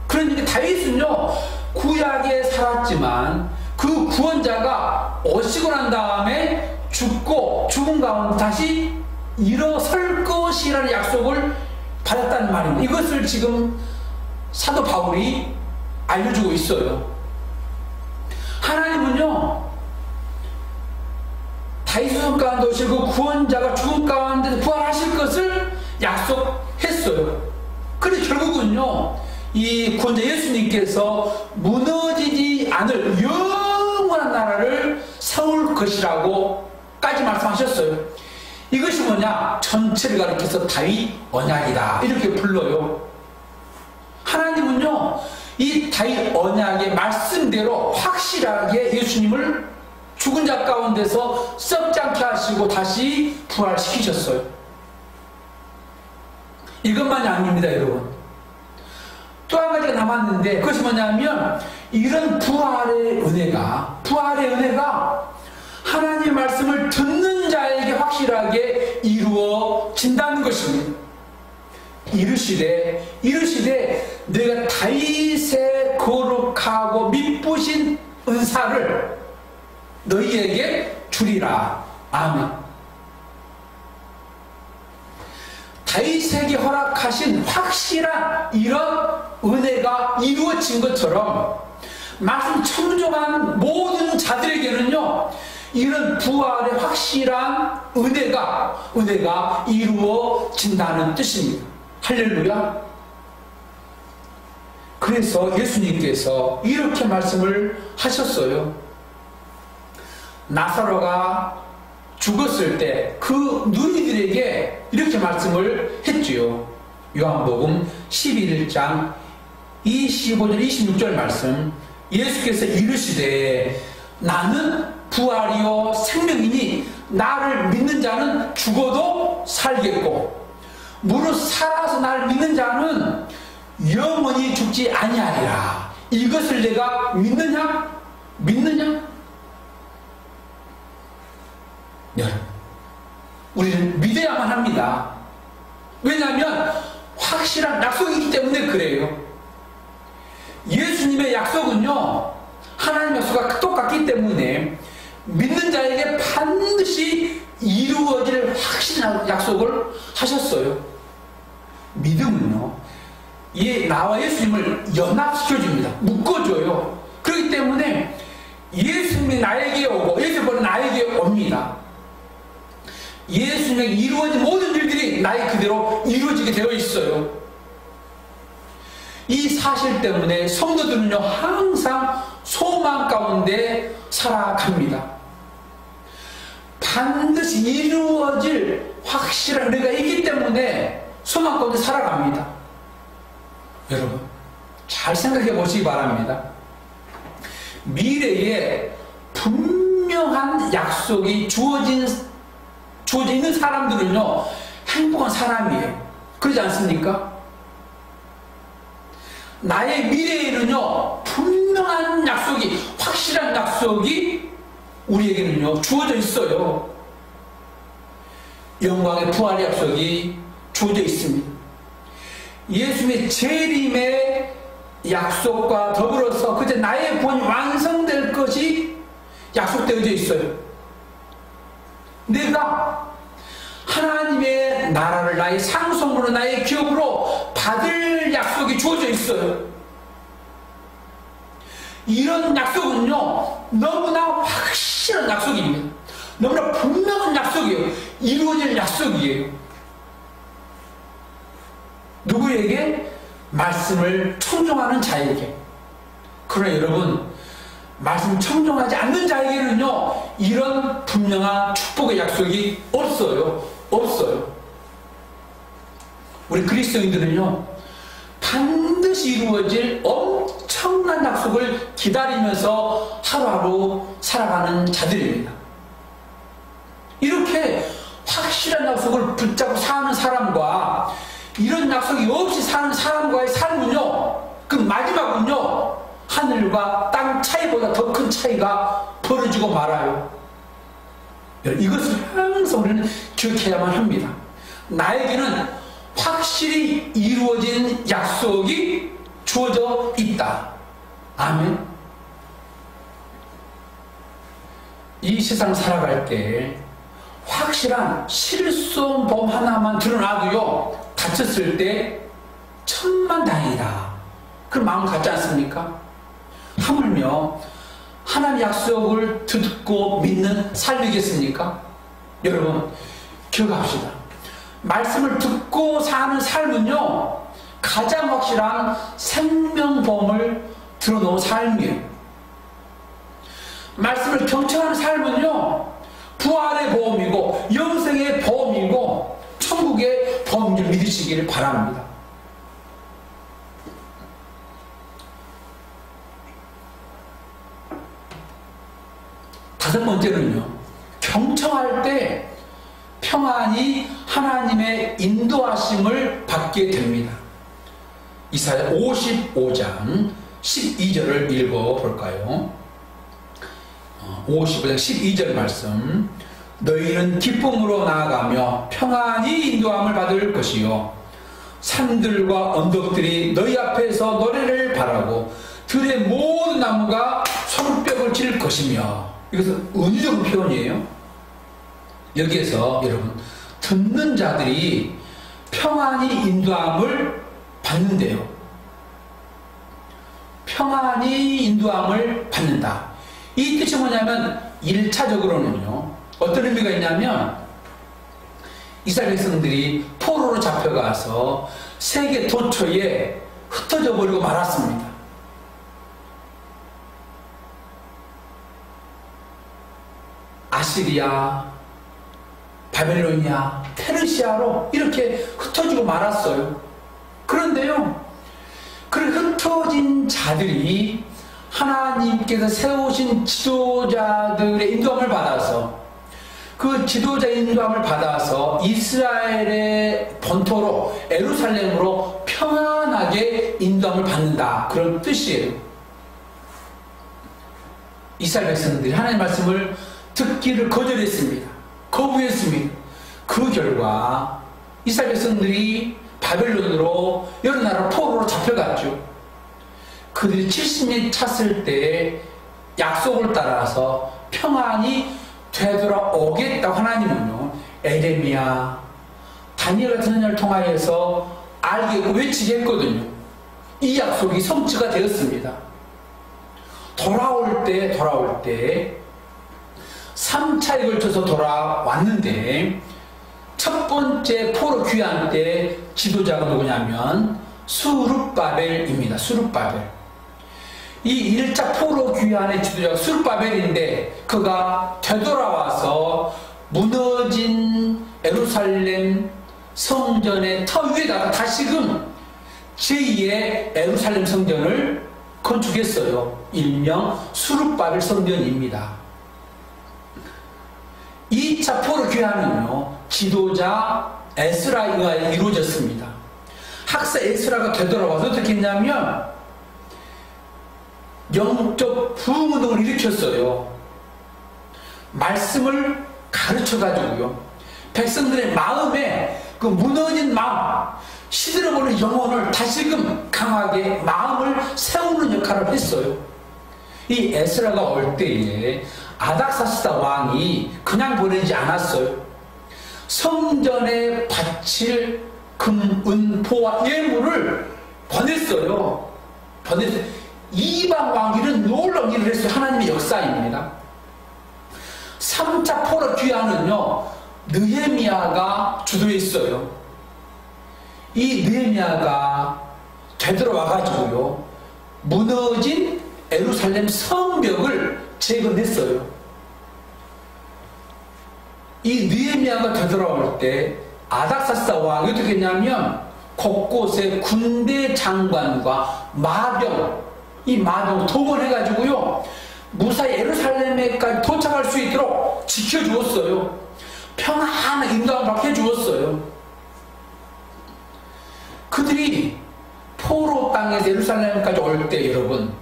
그러니까 다윗은요, 구약에 살았지만 그 구원자가 오시고 난 다음에 죽고 죽은 가운데 다시 일어설 것이라는 약속을 받았다는 말입니다. 이것을 지금 사도 바울이 알려주고 있어요. 하나님은요, 다윗의 손 가운데 오실 그 구원자가 죽음 가운데 부활하실 것을 약속했어요. 그런데 결국은요, 이 구원자 예수님께서 무너지지 않을 영원한 나라를 세울 것이라고까지 말씀하셨어요. 이것이 뭐냐? 전체를 가리켜서 다윗 언약이다, 이렇게 불러요. 하나님은요, 이 다윗 언약의 말씀대로 확실하게 예수님을 죽은 자 가운데서 썩지 않게 하시고 다시 부활시키셨어요. 이것만이 아닙니다, 여러분. 또 한 가지가 남았는데, 그것이 뭐냐면, 이런 부활의 은혜가 하나님의 말씀을 듣는 자에게 확실하게 이루어진다는 것입니다. 이르시되 내가 다윗의 거룩하고 미쁘신 은사를 너희에게 주리라. 아멘. 다윗에게 허락하신 확실한 이런 은혜가 이루어진 것처럼 말씀 청종한 모든 자들에게는요, 이런 부활의 확실한 은혜가 이루어진다는 뜻입니다. 할렐루야. 그래서 예수님께서 이렇게 말씀을 하셨어요. 나사로가 죽었을 때 그 누이들에게 이렇게 말씀을 했지요. 요한복음 11장 25절 26절 말씀. 예수께서 이르시되 나는 부활이요 생명이니 나를 믿는 자는 죽어도 살겠고 무릇 살아서 나를 믿는 자는 영원히 죽지 아니하리라. 이것을 내가 믿느냐? 여러분, 우리는 믿어야만 합니다. 왜냐하면 확실한 약속이기 때문에 그래요. 예수님의 약속은요, 하나님 약속과 똑같기 때문에 믿는 자에게 반드시 이루어질 확실한 약속을 하셨어요. 믿음은요, 나와 예수님을 연합시켜줍니다. 묶어줘요. 그렇기 때문에 예수님이 나에게 오고 예수님은 나에게 옵니다. 예수님에게 이루어진 모든 일들이 나의 그대로 이루어지게 되어 있어요. 이 사실 때문에 성도들은요, 항상 소망 가운데 살아갑니다. 반드시 이루어질 확실한 은혜가 있기 때문에 소망 가운데 살아갑니다. 여러분, 잘 생각해 보시기 바랍니다. 미래에 분명한 약속이 주어져 있는 사람들은요, 행복한 사람이에요. 그러지 않습니까? 나의 미래에는요, 분명한 약속이, 확실한 약속이 우리에게는요, 주어져 있어요. 영광의 부활의 약속이 주어져 있습니다. 예수님의 재림의 약속과 더불어서 그때 나의 구원이 완성될 것이 약속되어져 있어요. 내가 하나님의 나라를 나의 상속으로, 나의 기업으로 받을 약속이 주어져 있어요. 이런 약속은요, 너무나 확실한 약속입니다. 너무나 분명한 약속이에요. 이루어질 약속이에요. 누구에게? 말씀을 청종하는 자에게. 그러나 여러분, 말씀 청종하지 않는 자에게는요, 이런 분명한 축복의 약속이 없어요. 우리 그리스도인들은요, 반드시 이루어질 엄청난 약속을 기다리면서 하루하루 살아가는 자들입니다. 이렇게 확실한 약속을 붙잡고 사는 사람과 이런 약속이 없이 사는 사람과의 삶은요, 그 마지막은요, 하늘과 땅 차이보다 더 큰 차이가 벌어지고 말아요. 이것을 항상 우리는 기억해야만 합니다. 나에게는 확실히 이루어진 약속이 주어져 있다. 아멘. 이 세상 살아갈 때 확실한 실손보험 하나만 드러나도요, 다쳤을 때 천만다행이다, 그런 마음 갖지 않습니까? 하물며 하나님의 약속을 듣고 믿는 삶이겠습니까? 여러분 기억합시다. 말씀을 듣고 사는 삶은요, 가장 확실한 생명보험을 들어놓은 삶이에요. 말씀을 경청하는 삶은요, 부활의 보험이고 영생의 보험이고 천국의 보험을 믿으시기를 바랍니다. 다섯 번째는요, 경청할 때 평안히 하나님의 인도하심을 받게 됩니다. 이사야 55장 12절을 읽어볼까요? 55장 12절 말씀. 너희는 기쁨으로 나아가며 평안히 인도함을 받을 것이요, 산들과 언덕들이 너희 앞에서 노래를 바라고 들의 모든 나무가 소르벽을 칠 것이며. 이것은 은유적인 표현이에요. 여기에서 여러분, 듣는 자들이 평안히 인도함을 받는데요, 평안히 인도함을 받는다. 이 뜻이 뭐냐면 1차적으로는요 어떤 의미가 있냐면, 이스라엘 백성들이 포로로 잡혀가서 세계 도처에 흩어져 버리고 말았습니다. 아시리아, 바벨로니아, 페르시아로 이렇게 흩어지고 말았어요. 그런데요, 그 흩어진 자들이 하나님께서 세우신 지도자들의 인도함을 받아서, 그 지도자 인도함을 받아서 이스라엘의 본토로 예루살렘으로 평안하게 인도함을 받는다, 그런 뜻이에요. 이스라엘 백성들이 하나님의 말씀을 듣기를 거절했습니다. 거부했습니다. 그 결과 이스라엘 백성들이 바벨론으로 여러 나라 포로로 잡혀갔죠. 그들이 70년 찼을 때 약속을 따라서 평안히 되돌아오겠다고 하나님은요, 에레미야, 다니엘 같은 자를 통하여서 알게 외치게 했거든요. 이 약속이 성취가 되었습니다. 돌아올 때 3차에 걸쳐서 돌아왔는데, 첫 번째 포로 귀환 때 지도자가 누구냐면 수룹바벨입니다. 수룹바벨. 이 1차 포로 귀환의 지도자가 수룹바벨인데, 그가 되돌아와서 무너진 예루살렘 성전의 터 위에다가 다시금 제2의 예루살렘 성전을 건축했어요. 일명 수룹바벨 성전입니다. 2차 포로 귀환은요, 지도자 에스라에 의하여 이루어졌습니다. 학사 에스라가 되돌아와서 어떻게 했냐면 영적 부흥운동을 일으켰어요. 말씀을 가르쳐가지고요, 백성들의 마음에 그 무너진 마음, 시들어버린 영혼을 다시금 강하게 마음을 세우는 역할을 했어요. 이 에스라가 올 때에 아닥사스다 왕이 그냥 보내지 않았어요. 성전에 바칠 금, 은, 보와 예물을 보냈어요. 이방 왕기는 놀라운 일을 했어요. 하나님의 역사입니다. 3차 포로 귀환은요, 느헤미야가 주도했어요. 이 느헤미야가 되돌아와가지고요, 무너진 예루살렘 성벽을 재건했어요. 이 느헤미야가 되돌아올 때 아닥사스다 왕이 어떻게 했냐면 곳곳에 군대 장관과 마병, 이 마병 동원해가지고요, 무사히 예루살렘에까지 도착할 수 있도록 지켜주었어요. 평안한 인도함을 받게 해주었어요. 그들이 포로 땅에서 예루살렘까지 올 때 여러분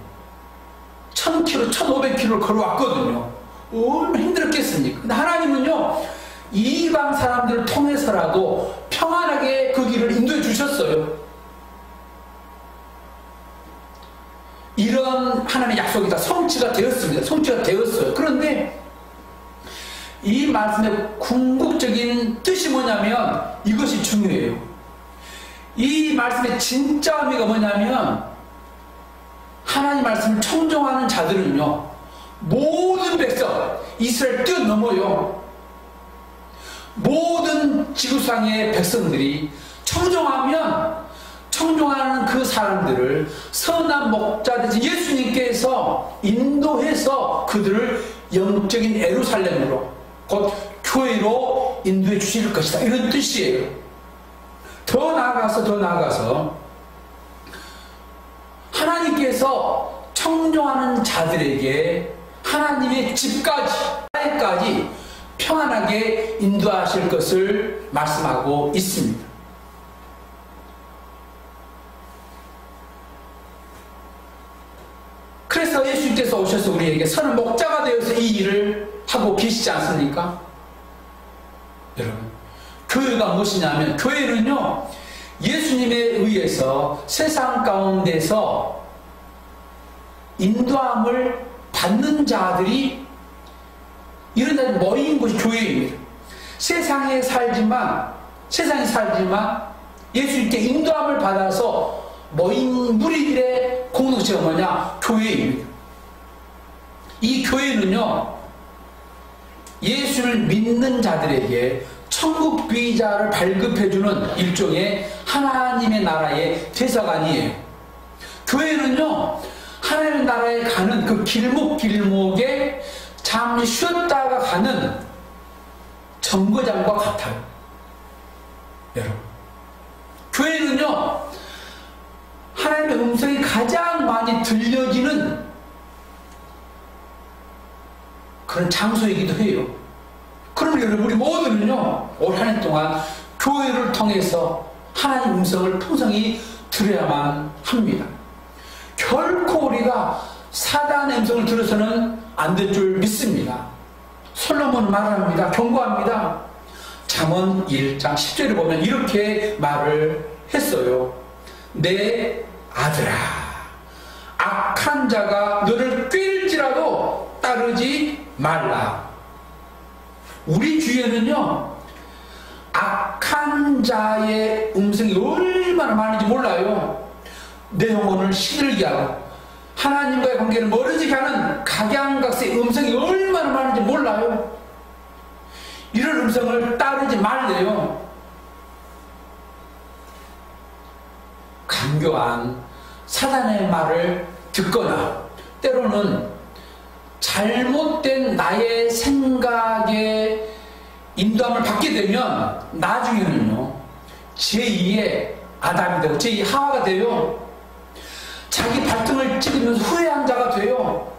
1000km, 1500km를 걸어왔거든요. 얼마나 힘들었겠습니까? 근데 하나님은요, 이방 사람들을 통해서라도 평안하게 그 길을 인도해 주셨어요. 이런 하나님의 약속이 다 성취가 되었습니다. 성취가 되었어요. 그런데 이 말씀의 궁극적인 뜻이 뭐냐면 이것이 중요해요. 이 말씀의 진짜 의미가 뭐냐면 하나님 말씀을 청종하는 자들은요, 모든 백성, 이스라엘 뛰어넘어요. 모든 지구상의 백성들이 청종하는 그 사람들을 선한 목자 되신 예수님께서 인도해서 그들을 영적인 예루살렘으로, 곧 교회로 인도해 주실 것이다, 이런 뜻이에요. 더 나아가서 하나님께서 청종하는 자들에게 하나님의 집까지 평안하게 인도하실 것을 말씀하고 있습니다. 그래서 예수님께서 오셔서 우리에게 선한 목자가 되어서 이 일을 하고 계시지 않습니까? 여러분, 교회가 무엇이냐면, 교회는요, 예수님에 의해서 세상 가운데서 인도함을 받는 자들이 이런 데 모인 곳이 교회입니다. 세상에 살지만 예수님께 인도함을 받아서 모인 무리들의 공동체가 뭐냐? 교회입니다. 이 교회는요, 예수를 믿는 자들에게 천국 비자를 발급해주는 일종의 하나님의 나라의 대사관이에요. 교회는요, 하나님의 나라에 가는 그 길목에 잠시 쉬었다가 가는 정거장과 같아요. 여러분, 교회는요, 하나님의 음성이 가장 많이 들려지는 그런 장소이기도 해요. 그럼 여러분, 우리 모두는요, 올 한 해 동안 교회를 통해서 하나님 음성을 풍성히 들어야만 합니다. 결코 우리가 사단의 음성을 들어서는 안 될 줄 믿습니다. 솔로몬은 말합니다. 경고합니다. 잠언 1장 10절에 보면 이렇게 말을 했어요. 내 아들아, 악한 자가 너를 꾀일지라도 따르지 말라. 우리 주위에는요, 악한 자의 음성이 얼마나 많은지 몰라요. 내 영혼을 시들게 하고 하나님과의 관계를 멀어지게 하는 각양각색의 음성이 얼마나 많은지 몰라요. 이런 음성을 따르지 말래요. 간교한 사단의 말을 듣거나 때로는 잘못된 나의 생각에 인도함을 받게 되면 나중에는요, 제2의 아담이 되고 제2의 하와가 돼요. 자기 발등을 찍으면서 후회한 자가 돼요.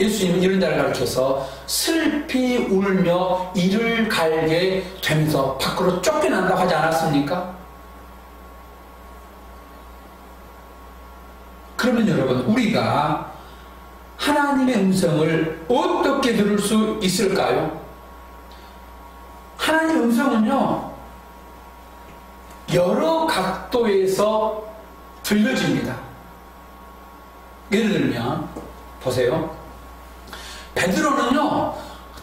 예수님은 이런 자를 가르쳐서 슬피 울며 이를 갈게 되면서 밖으로 쫓겨난다고 하지 않았습니까? 그러면 여러분, 우리가 하나님의 음성을 어떻게 들을 수 있을까요? 하나님의 음성은요, 여러 각도에서 들려집니다. 예를 들면 보세요. 베드로는요,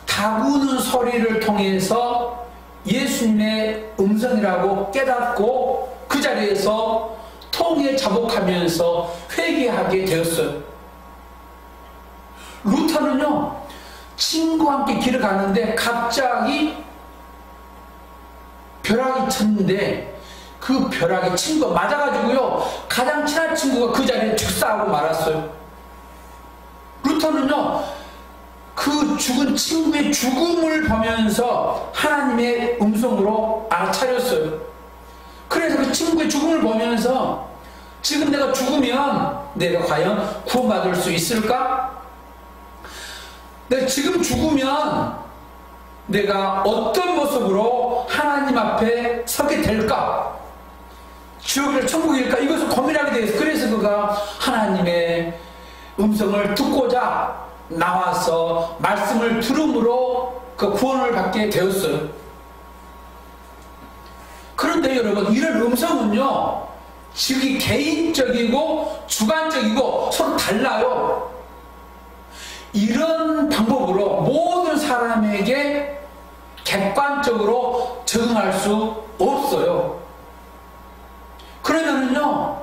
다구는 소리를 통해서 예수님의 음성이라고 깨닫고 그 자리에서 통에 자복하면서 회개하게 되었어요. 루터는요, 친구와 함께 길을 가는데 갑자기 벼락이 쳤는데 그 벼락에 친구가 맞아가지고요, 가장 친한 친구가 그 자리에 즉사하고 말았어요. 루터는요, 그 죽은 친구의 죽음을 보면서 하나님의 음성으로 알아차렸어요. 그래서 그 친구의 죽음을 보면서 지금 내가 죽으면 내가 과연 구원받을 수 있을까? 내가 지금 죽으면 내가 어떤 모습으로 하나님 앞에 서게 될까? 지옥일까 천국일까? 이것을 고민하게 되었어요. 그래서 그가 하나님의 음성을 듣고자 나와서 말씀을 들음으로 그 구원을 받게 되었어요. 그런데 여러분, 이런 음성은요, 즉이 개인적이고 주관적이고 서로 달라요. 이런 방법으로 모든 사람이 객관적으로 적응할 수 없어요. 그러면은요,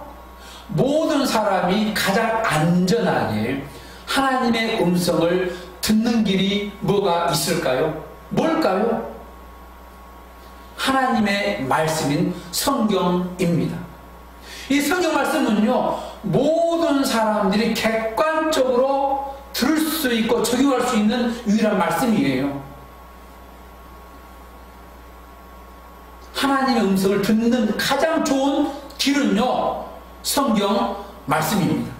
모든 사람이 가장 안전하게 하나님의 음성을 듣는 길이 뭐가 있을까요? 뭘까요? 하나님의 말씀인 성경입니다. 이 성경 말씀은요, 모든 사람들이 객관적으로 들을 수 있고 적용할 수 있는 유일한 말씀이에요. 하나님의 음성을 듣는 가장 좋은 길은요, 성경 말씀입니다.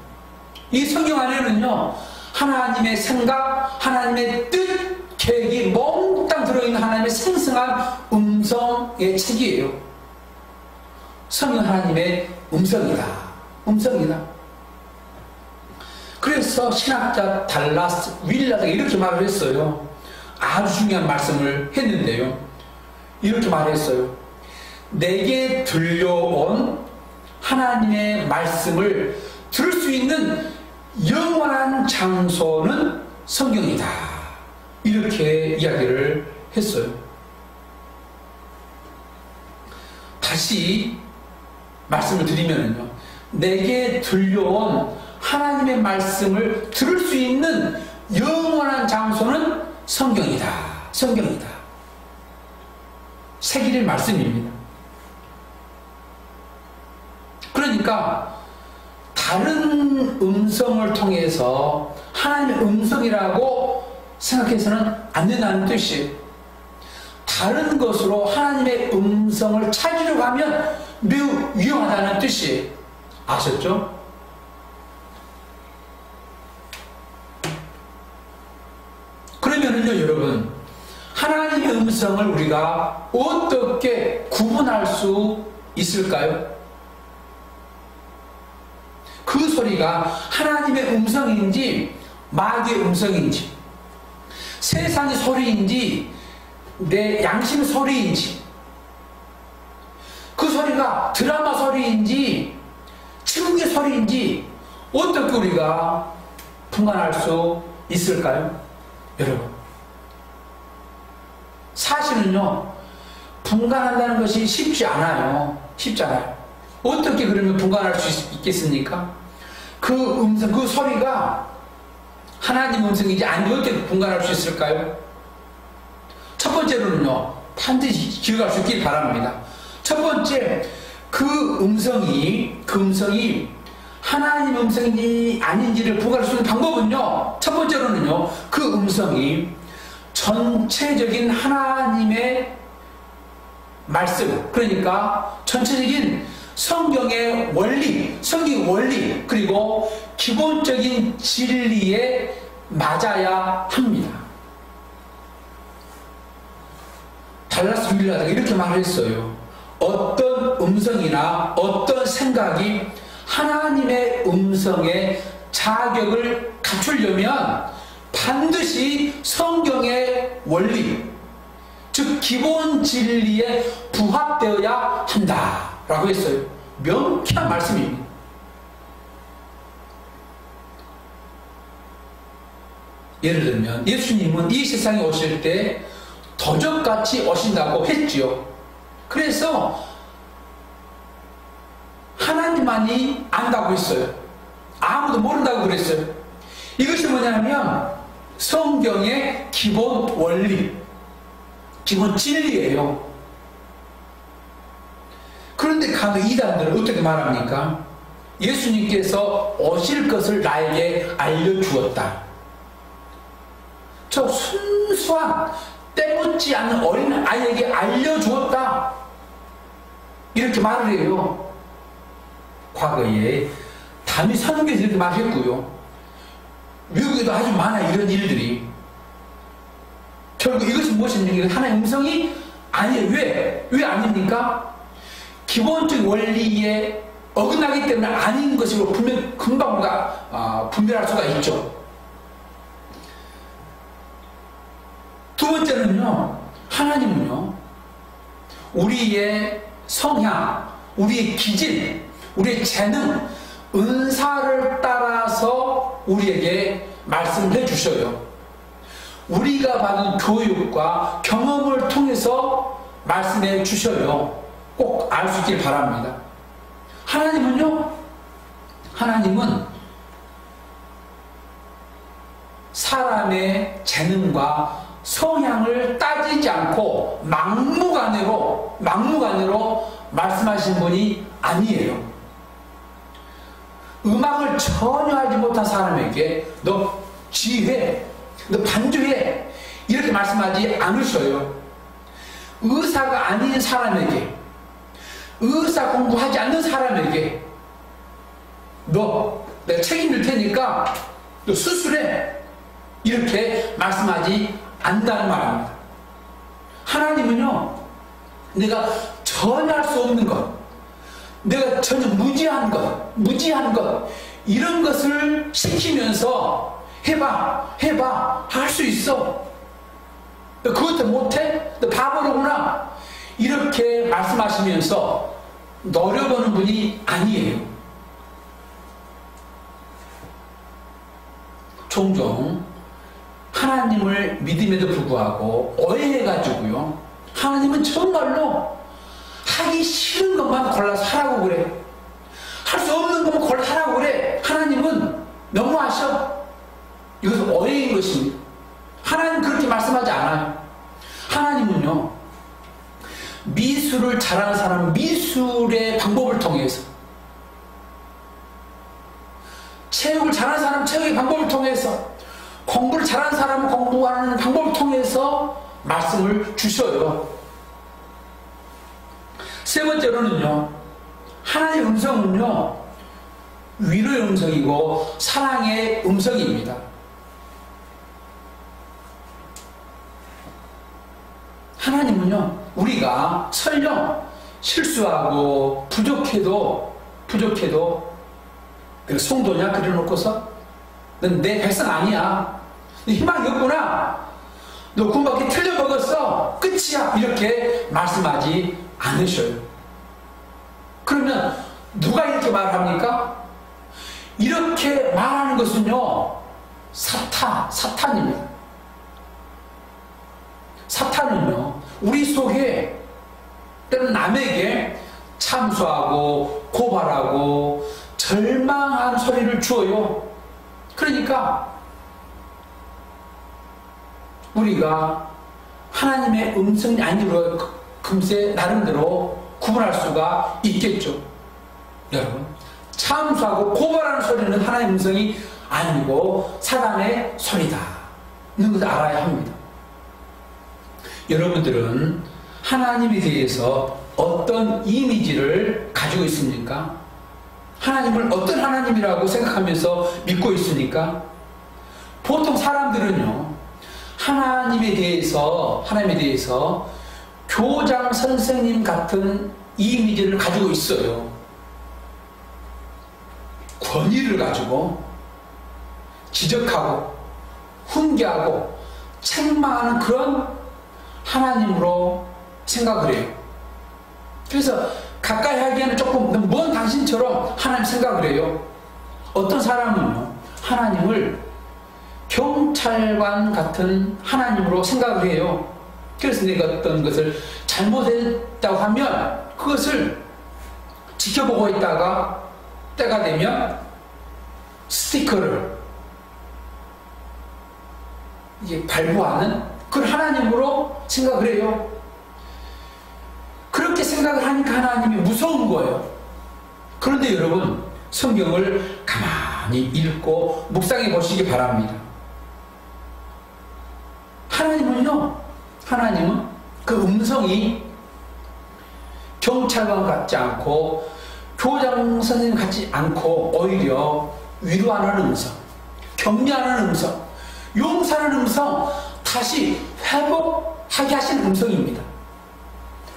이 성경 안에는요, 하나님의 생각, 하나님의 뜻, 계획이 몽땅 들어있는 하나님의 생생한 음성의 책이에요. 성경 하나님의 음성이다. 음성이다. 그래서 신학자 달라스 윌라드가 이렇게 말을 했어요. 아주 중요한 말씀을 했는데요. 이렇게 말했어요. 내게 들려온 하나님의 말씀을 들을 수 있는 영원한 장소는 성경이다. 이렇게 이야기를 했어요. 다시 말씀을 드리면요, 내게 들려온 하나님의 말씀을 들을 수 있는 영원한 장소는 성경이다. 성경이다. 새길 말씀입니다. 그러니까 다른 음성을 통해서 하나님의 음성이라고 생각해서는 안 된다는 뜻이에요. 다른 것으로 하나님의 음성을 찾으려고 하면 매우 위험하다는 뜻이에요. 아셨죠? 그러면은요, 여러분, 하나님의 음성을 우리가 어떻게 구분할 수 있을까요? 그 소리가 하나님의 음성인지 마귀의 음성인지, 세상의 소리인지 내 양심 소리인지, 그 소리가 드라마 소리인지 친구의 소리인지 어떻게 우리가 분간할 수 있을까요? 여러분, 사실은요, 분간한다는 것이 쉽지 않아요. 쉽지 않아요. 어떻게 그러면 분간할 수 있겠습니까? 그 음성, 그 소리가 하나님 음성인지 아닌지 어떻게 분간할 수 있을까요? 첫 번째로는요, 반드시 기억할 수 있길 바랍니다. 첫 번째, 그 음성이 하나님 음성인지 아닌지를 분간할 수 있는 방법은요, 첫 번째로는요, 그 음성이 전체적인 하나님의 말씀, 그러니까 전체적인 성경의 원리, 성경의 원리, 그리고 기본적인 진리에 맞아야 합니다. 달라스 윌라드가 이렇게 말했어요. 어떤 음성이나 어떤 생각이 하나님의 음성의 자격을 갖추려면 반드시 성경의 원리, 즉 기본 진리에 부합되어야 한다라고 했어요. 명쾌한 말씀입니다. 예를 들면 예수님은 이 세상에 오실 때 도적같이 오신다고 했지요. 그래서 하나님만이 안다고 했어요. 아무도 모른다고 그랬어요. 이것이 뭐냐면 성경의 기본 원리, 기본 진리예요. 그런데 간혹 이단들은 어떻게 말합니까? 예수님께서 오실 것을 나에게 알려주었다. 저 순수한 때묻지 않는 어린 아이에게 알려주었다. 이렇게 말을 해요. 과거에 다미 선교에서 이렇게 말했고요. 미국에도 아주 많아요. 이런 일들이. 결국 이것이 무엇입니까? 하나님의 음성이 아니에요. 왜 아닙니까? 기본적인 원리에 어긋나기 때문에 아닌 것으로 금방 우리가 분별할 수가 있죠. 두 번째는요, 하나님은요, 우리의 성향, 우리의 기질, 우리의 재능, 은사를 따라서 우리에게 말씀을 해주셔요. 우리가 받은 교육과 경험을 통해서 말씀해 주셔요. 꼭 알 수 있길 바랍니다. 하나님은요, 하나님은 사람의 재능과 성향을 따지지 않고 막무가내로 말씀하신 분이 아니에요. 음악을 전혀 하지 못한 사람에게 너 지휘해, 너 반주해, 이렇게 말씀하지 않으셔요. 의사가 아닌 사람에게, 의사 공부하지 않는 사람에게 너 내가 책임질 테니까 너 수술해, 이렇게 말씀하지 않는다는 말입니다. 하나님은요, 내가 전혀 할 수 없는 것, 내가 전혀 무지한 것, 이런 것을 시키면서 해봐, 할 수 있어. 너 그것도 못해? 너 바보로구나. 이렇게 말씀하시면서 노려보는 분이 아니에요. 종종 하나님을 믿음에도 불구하고 오해해가지고요, 하나님은 정말로 하기 싫은 것만 골라서 하라고 그래, 할 수 없는 것만 골라서 하라고 그래, 하나님은 너무하셔. 이것은 오해인 것입니다. 하나님 그렇게 말씀하지 않아요. 하나님은요, 미술을 잘하는 사람은 미술의 방법을 통해서, 체육을 잘하는 사람은 체육의 방법을 통해서, 공부를 잘하는 사람은 공부하는 방법을 통해서 말씀을 주셔요. 세 번째로는요, 하나님의 음성은요, 위로의 음성이고 사랑의 음성입니다. 하나님은요, 우리가 설령 실수하고 부족해도 내가 성도냐 그려놓고서 넌 내 백성 아니야, 너 희망이 없구나, 너 구원받기 틀려먹었어, 끝이야, 이렇게 말씀하지 않으셔요. 그러면 누가 이렇게 말합니까? 이렇게 말하는 것은요, 사탄입니다. 사탄은요, 우리 속에 때로는 남에게 참수하고 고발하고 절망한 소리를 주어요. 그러니까 우리가 하나님의 음성이 아니로 금세 나름대로 구분할 수가 있겠죠. 여러분, 참수하고 고발하는 소리는 하나님의 음성이 아니고 사단의 소리다 있는 것을 알아야 합니다. 여러분들은 하나님에 대해서 어떤 이미지를 가지고 있습니까? 하나님을 어떤 하나님이라고 생각하면서 믿고 있습니까? 보통 사람들은요, 하나님에 대해서 교장 선생님 같은 이미지를 가지고 있어요. 권위를 가지고 지적하고 훈계하고 책망하는 그런 하나님으로 생각을 해요. 그래서 가까이 하기에는 조금 먼 당신처럼 하나님 생각을 해요. 어떤 사람은요, 하나님을 경찰관 같은 하나님으로 생각을 해요. 그래서 내가 어떤 것을 잘못했다고 하면 그것을 지켜보고 있다가 때가 되면 스티커를 이게 발부하는 그런 하나님으로 생각을 해요. 그렇게 생각을 하니까 하나님이 무서운 거예요. 그런데 여러분, 성경을 가만히 읽고 묵상해 보시기 바랍니다. 하나님은 그 음성이 경찰관 같지 않고 교장 선생님 같지 않고 오히려 위로하는 음성, 격려하는 음성, 용서하는 음성, 다시 회복하게 하시는 음성입니다.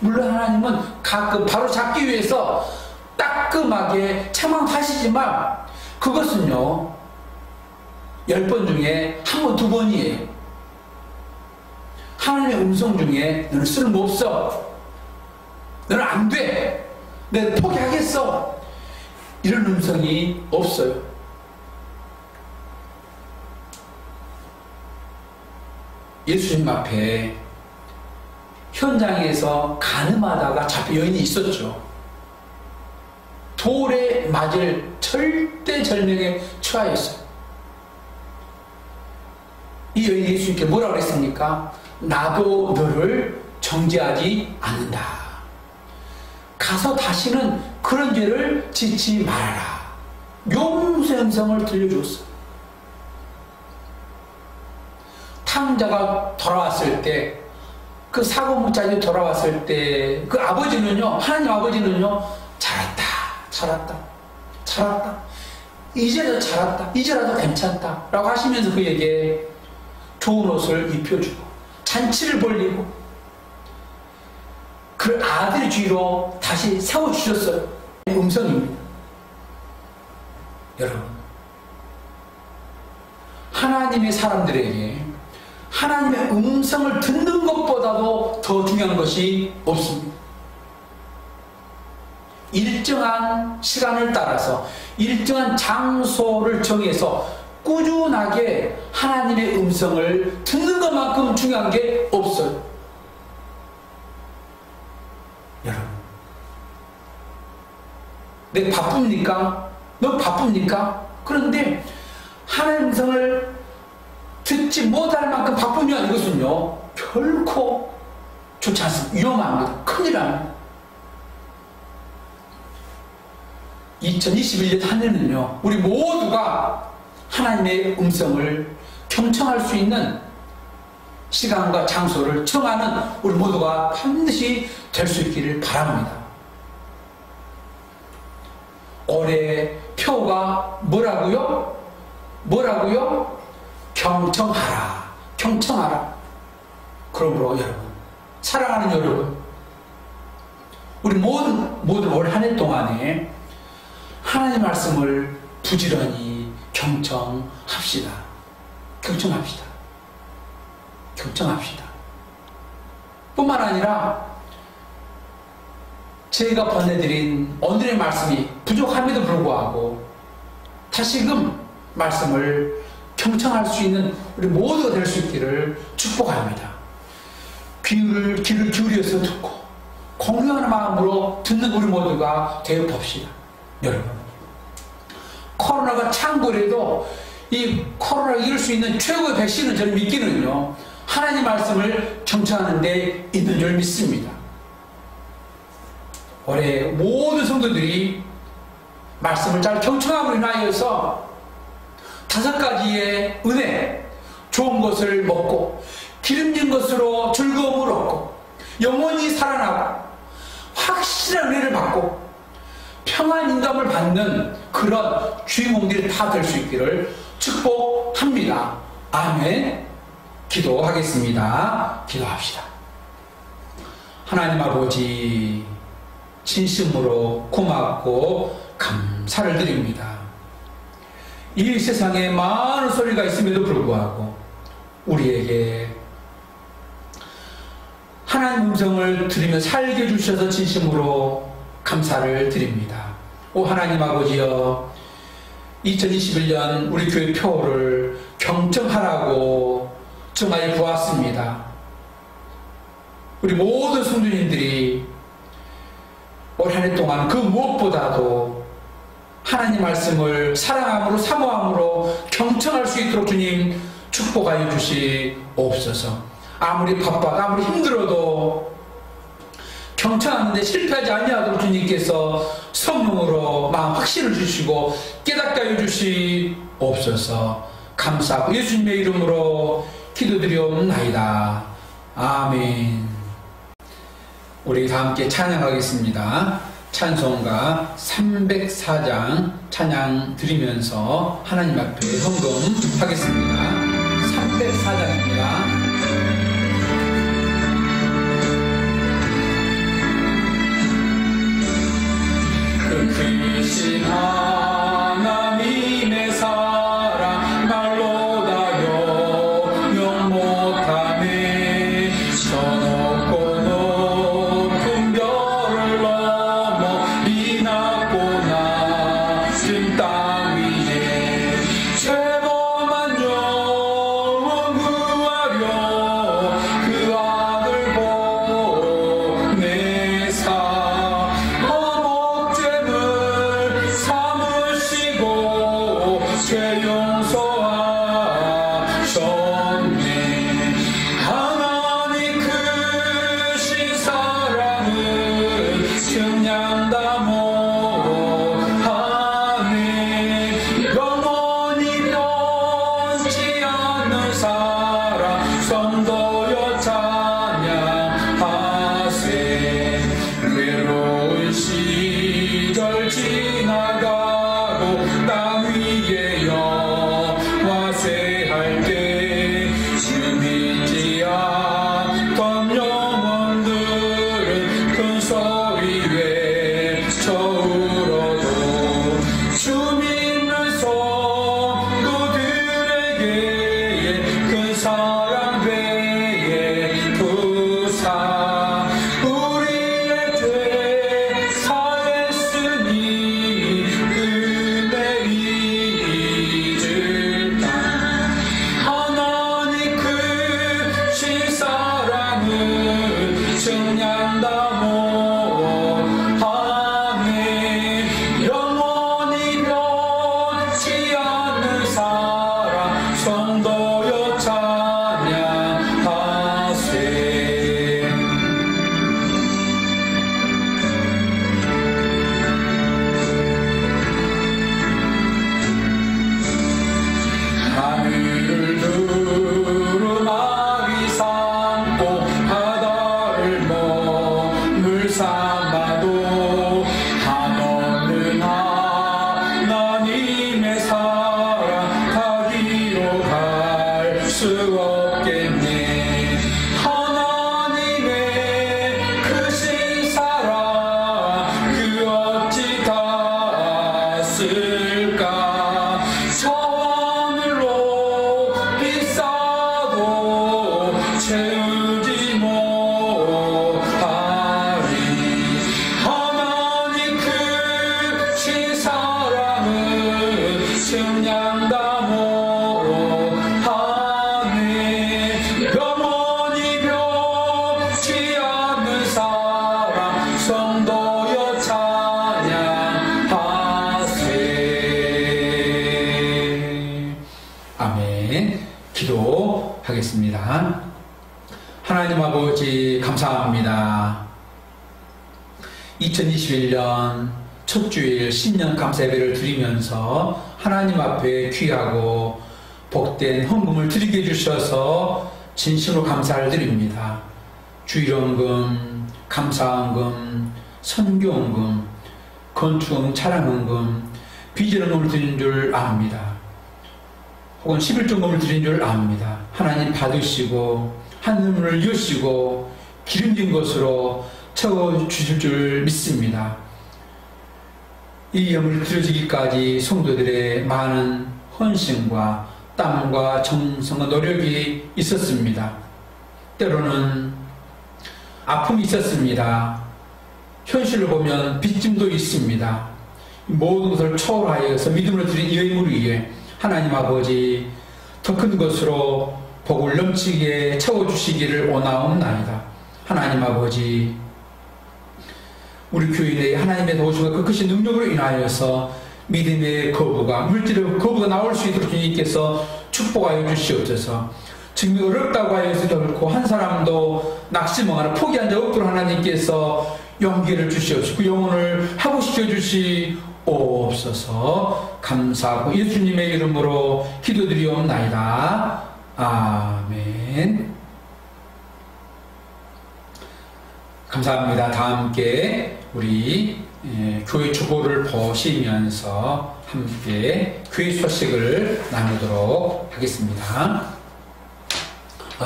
물론 하나님은 가끔 바로 잡기 위해서 따끔하게 책망하시지만 그것은요, 10번 중에 1번, 2번이에요. 하나님의 음성 중에 너는 쓸모없어, 너는 안 돼, 내가 포기하겠어, 이런 음성이 없어요. 예수님 앞에 현장에서 간음하다가 잡힌 여인이 있었죠. 돌에 맞을 절대절명에 처하였어요. 이 여인이 예수님께 뭐라고 그랬습니까? 나도 너를 정죄하지 않는다. 가서 다시는 그런 죄를 짓지 말아라. 용서의 음성을 들려줬어요. 탕자가 돌아왔을 때, 그 사고문자들이 돌아왔을 때, 그 아버지는요, 하나님 아버지는요, 잘았다. 이제라도 잘았다. 이제라도 괜찮다. 라고 하시면서 그에게 좋은 옷을 입혀주고, 잔치를 벌리고, 그 아들 뒤로 다시 세워주셨어요. 음성입니다. 여러분, 하나님의 사람들에게 하나님의 음성을 듣는 것보다도 더 중요한 것이 없습니다. 일정한 시간을 따라서 일정한 장소를 정해서 꾸준하게 하나님의 음성을 듣는 것만큼 중요한 게 없어요. 여러분, 내 바쁩니까? 너 바쁩니까? 그런데 하나님의 음성을 듣지 못할 만큼 바쁘면 이것은요, 결코 좋지 않습니다. 위험합니다. 큰일 납니다. 2021년 한 해는요, 우리 모두가 하나님의 음성을 경청할 수 있는 시간과 장소를 정하는 우리 모두가 반드시 될 수 있기를 바랍니다. 올해 표가 뭐라고요? 경청하라. 그러므로 여러분, 사랑하는 여러분, 우리 모든 올 한 해 동안에 하나님의 말씀을 부지런히 경청합시다. 뿐만 아니라 제가 보내드린 오늘의 말씀이 부족함에도 불구하고 다시금 말씀을 경청할 수 있는 우리 모두가 될 수 있기를 축복합니다. 귀를 기울여서 듣고 공경하는 마음으로 듣는 우리 모두가 되어 봅시다. 여러분, 코로나가 창궐해도 이 코로나를 이길 수 있는 최고의 백신은 저는 믿기는요, 하나님 말씀을 경청하는 데 있는 줄 믿습니다. 올해 모든 성도들이 말씀을 잘 경청함으로 인하여서 5가지의 은혜, 좋은 것을 먹고 기름진 것으로 즐거움을 얻고 영원히 살아나고 확실한 은혜를 받고 평안 인감을 받는 그런 주인공들이 다 될 수 있기를 축복합니다. 아멘. 기도하겠습니다. 기도합시다. 하나님 아버지, 진심으로 고맙고 감사를 드립니다. 이 세상에 많은 소리가 있음에도 불구하고 우리에게 하나님 음성을 들으며 살게 해주셔서 진심으로 감사를 드립니다. 오 하나님 아버지여, 2021년 우리 교회 표를 경청하라고 정하여 보았습니다. 우리 모든 성도님들이 올 한 해 동안 그 무엇보다도 하나님 말씀을 사랑함으로 사모함으로 경청할 수 있도록 주님 축복하여 주시옵소서. 아무리 바빠도 아무리 힘들어도 경청하는데 실패하지 아니하도록 주님께서 성령으로 마음 확신을 주시고 깨닫게 하여 주시옵소서. 감사하고 예수님의 이름으로 기도드리옵나이다. 아멘. 우리 다 함께 찬양하겠습니다. 찬송가 304장 찬양 드리면서 하나님 앞에 헌금하겠습니다. 304장입니다. 크신 하나님의 사랑 말로 다 용용 못하네. 저 높고 높은 별을 넘어 이 낮고 낮은 땅 위에 죄범한 영혼 지나가고 땅 위에 여호와 쇠할 때 주민지 않던 영혼들은 큰 소리 외쳐 울어도 주 믿는 성도들에게 큰 사랑 배에 부사 우리의 죄 사했으니 은혜 잊을까. 하나님 크신 사랑은 증량다 못하네. 영원히 변치 않는 사랑 성도여 찬양하세. 하늘을 두루마리 삼고 바다를 몸을 삼아도 한없는 하나님의 사랑 다기로 갈 수 없겠네. 하나님의 크신 사랑 그 어찌 닿았을까. 저하늘로 비싸도 채우지 못하리. 하나님 크신 사랑은 증량다 못하네. 영원히 변치 않는 사랑 성도여 찬양하세. 아멘. 기도하겠습니다. 하나님 아버지 감사합니다. 2021년 첫 주일 신년 감사 예배를 드리면서 하나님 앞에 귀하고 복된 헌금을 드리게 해주셔서 진심으로 감사를 드립니다. 주일헌금, 감사헌금, 선교헌금, 건축헌금, 차량헌금, 비전헌금을 드린 줄 압니다. 혹은 11조금을 드린 줄 압니다. 하나님 받으시고 하늘문을 여시고 기름진 것으로 채워주실 줄 믿습니다. 이 예물을 드려지기까지 성도들의 많은 헌신과 땀과 정성과 노력이 있었습니다. 때로는 아픔이 있었습니다. 현실을 보면 빚짐도 있습니다. 모든 것을 초월하여서 믿음으로 드린 이 예물을 위해 하나님 아버지 더 큰 것으로 복을 넘치게 채워주시기를 원하옵나이다. 하나님 아버지, 우리 교인의 하나님의 도우심과 그 크신 능력으로 인하여서 믿음의 거부가, 물질의 거부가 나올 수 있도록 주님께서 축복하여 주시옵소서. 증명 어렵다고 하여서 결코 한 사람도 낙심하거나 포기한 자 없도록 하나님께서 용기를 주시옵시고 그 영혼을 회복시켜 주시옵소서. 감사하고 예수님의 이름으로 기도드리옵나이다. 아멘. 감사합니다. 다 함께 우리 교회 주보를 보시면서 함께 교회 소식을 나누도록 하겠습니다.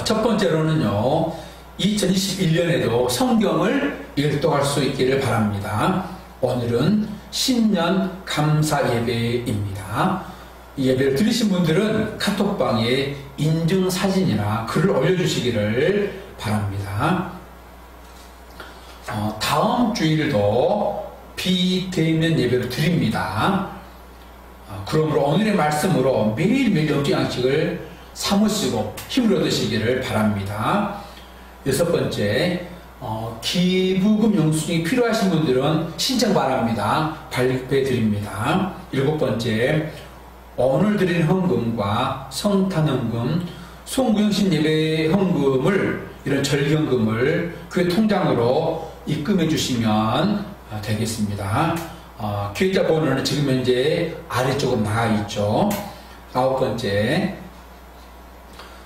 첫 번째로는요, 2021년에도 성경을 읽도할 수 있기를 바랍니다. 오늘은 신년 감사 예배입니다. 이 예배를 들으신 분들은 카톡방에 인증사진이나 글을 올려주시기를 바랍니다. 다음 주일도 비대면 예배를 드립니다. 그러므로 오늘의 말씀으로 매일매일 영적양식을 삼으시고 힘을 얻으시기를 바랍니다. 여섯 번째, 기부금 영수증이 필요하신 분들은 신청 바랍니다. 발급해 드립니다. 일곱 번째, 오늘 드린 헌금과 성탄헌금, 송구영신 예배 헌금을, 이런 절기헌금을 교회 통장으로 입금해 주시면 되겠습니다. 기회자 번호는 지금 현재 아래쪽으로 나가 있죠. 아홉 번째,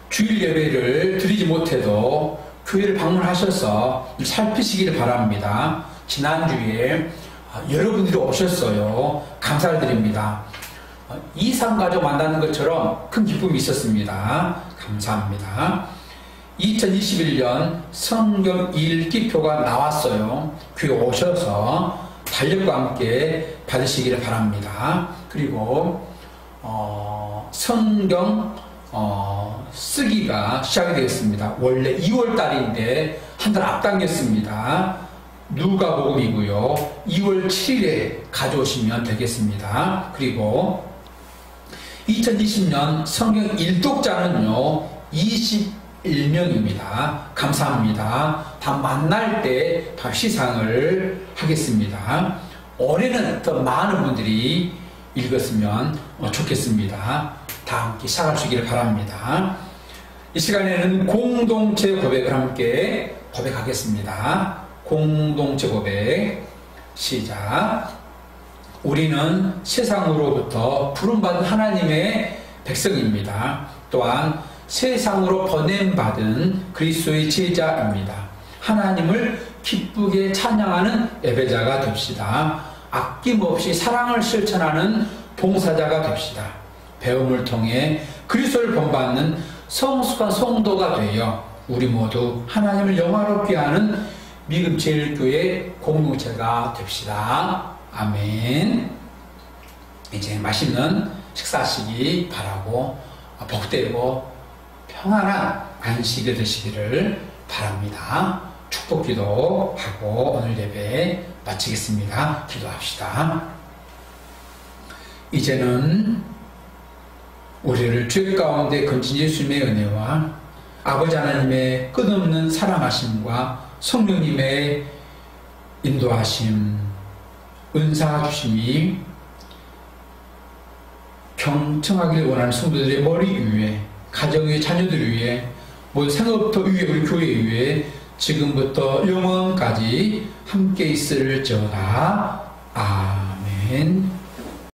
주일 예배를 드리지 못해도 교회를 방문하셔서 살피시기를 바랍니다. 지난주에 여러분들이 오셨어요. 감사를 드립니다. 이산가족 만나는 것처럼 큰 기쁨이 있었습니다. 감사합니다. 2021년 성경 읽기표가 나왔어요. 교회 오셔서 달력과 함께 받으시기를 바랍니다. 그리고 성경 쓰기가 시작이 되었습니다. 원래 2월 달인데 한 달 앞당겼습니다. 누가복음이고요. 2월 7일에 가져오시면 되겠습니다. 그리고 2020년 성경 일독자는요 21명입니다. 감사합니다. 다 만날 때 다 시상을 하겠습니다. 올해는 더 많은 분들이 읽었으면 좋겠습니다. 다 함께 시작하시기를 바랍니다. 이 시간에는 공동체 고백을 함께 고백하겠습니다. 공동체 고백 시작. 우리는 세상으로부터 부름받은 하나님의 백성입니다. 또한 세상으로 보냄받은 그리스도의 제자입니다. 하나님을 기쁘게 찬양하는 예배자가 됩시다. 아낌없이 사랑을 실천하는 봉사자가 됩시다. 배움을 통해 그리스도를 본받는 성숙한 성도가 되어 우리 모두 하나님을 영화롭게 하는 미금제일교회 공동체가 됩시다. 아멘. 이제 맛있는 식사하시기 바라고 복되고 평안한 안식이 되시기를 바랍니다. 축복기도 하고 오늘 예배 마치겠습니다. 기도합시다. 이제는 우리를 죄 가운데 건진 예수님의 은혜와 아버지 하나님의 끝없는 사랑하심과 성령님의 인도하심, 은사 주심이 경청하길 원하는 성도들의 머리 위에, 가정 위에, 자녀들 위에, 모든 생업터 위에, 우리 교회 위에 지금부터 영원까지 함께 있을지어다. 아멘.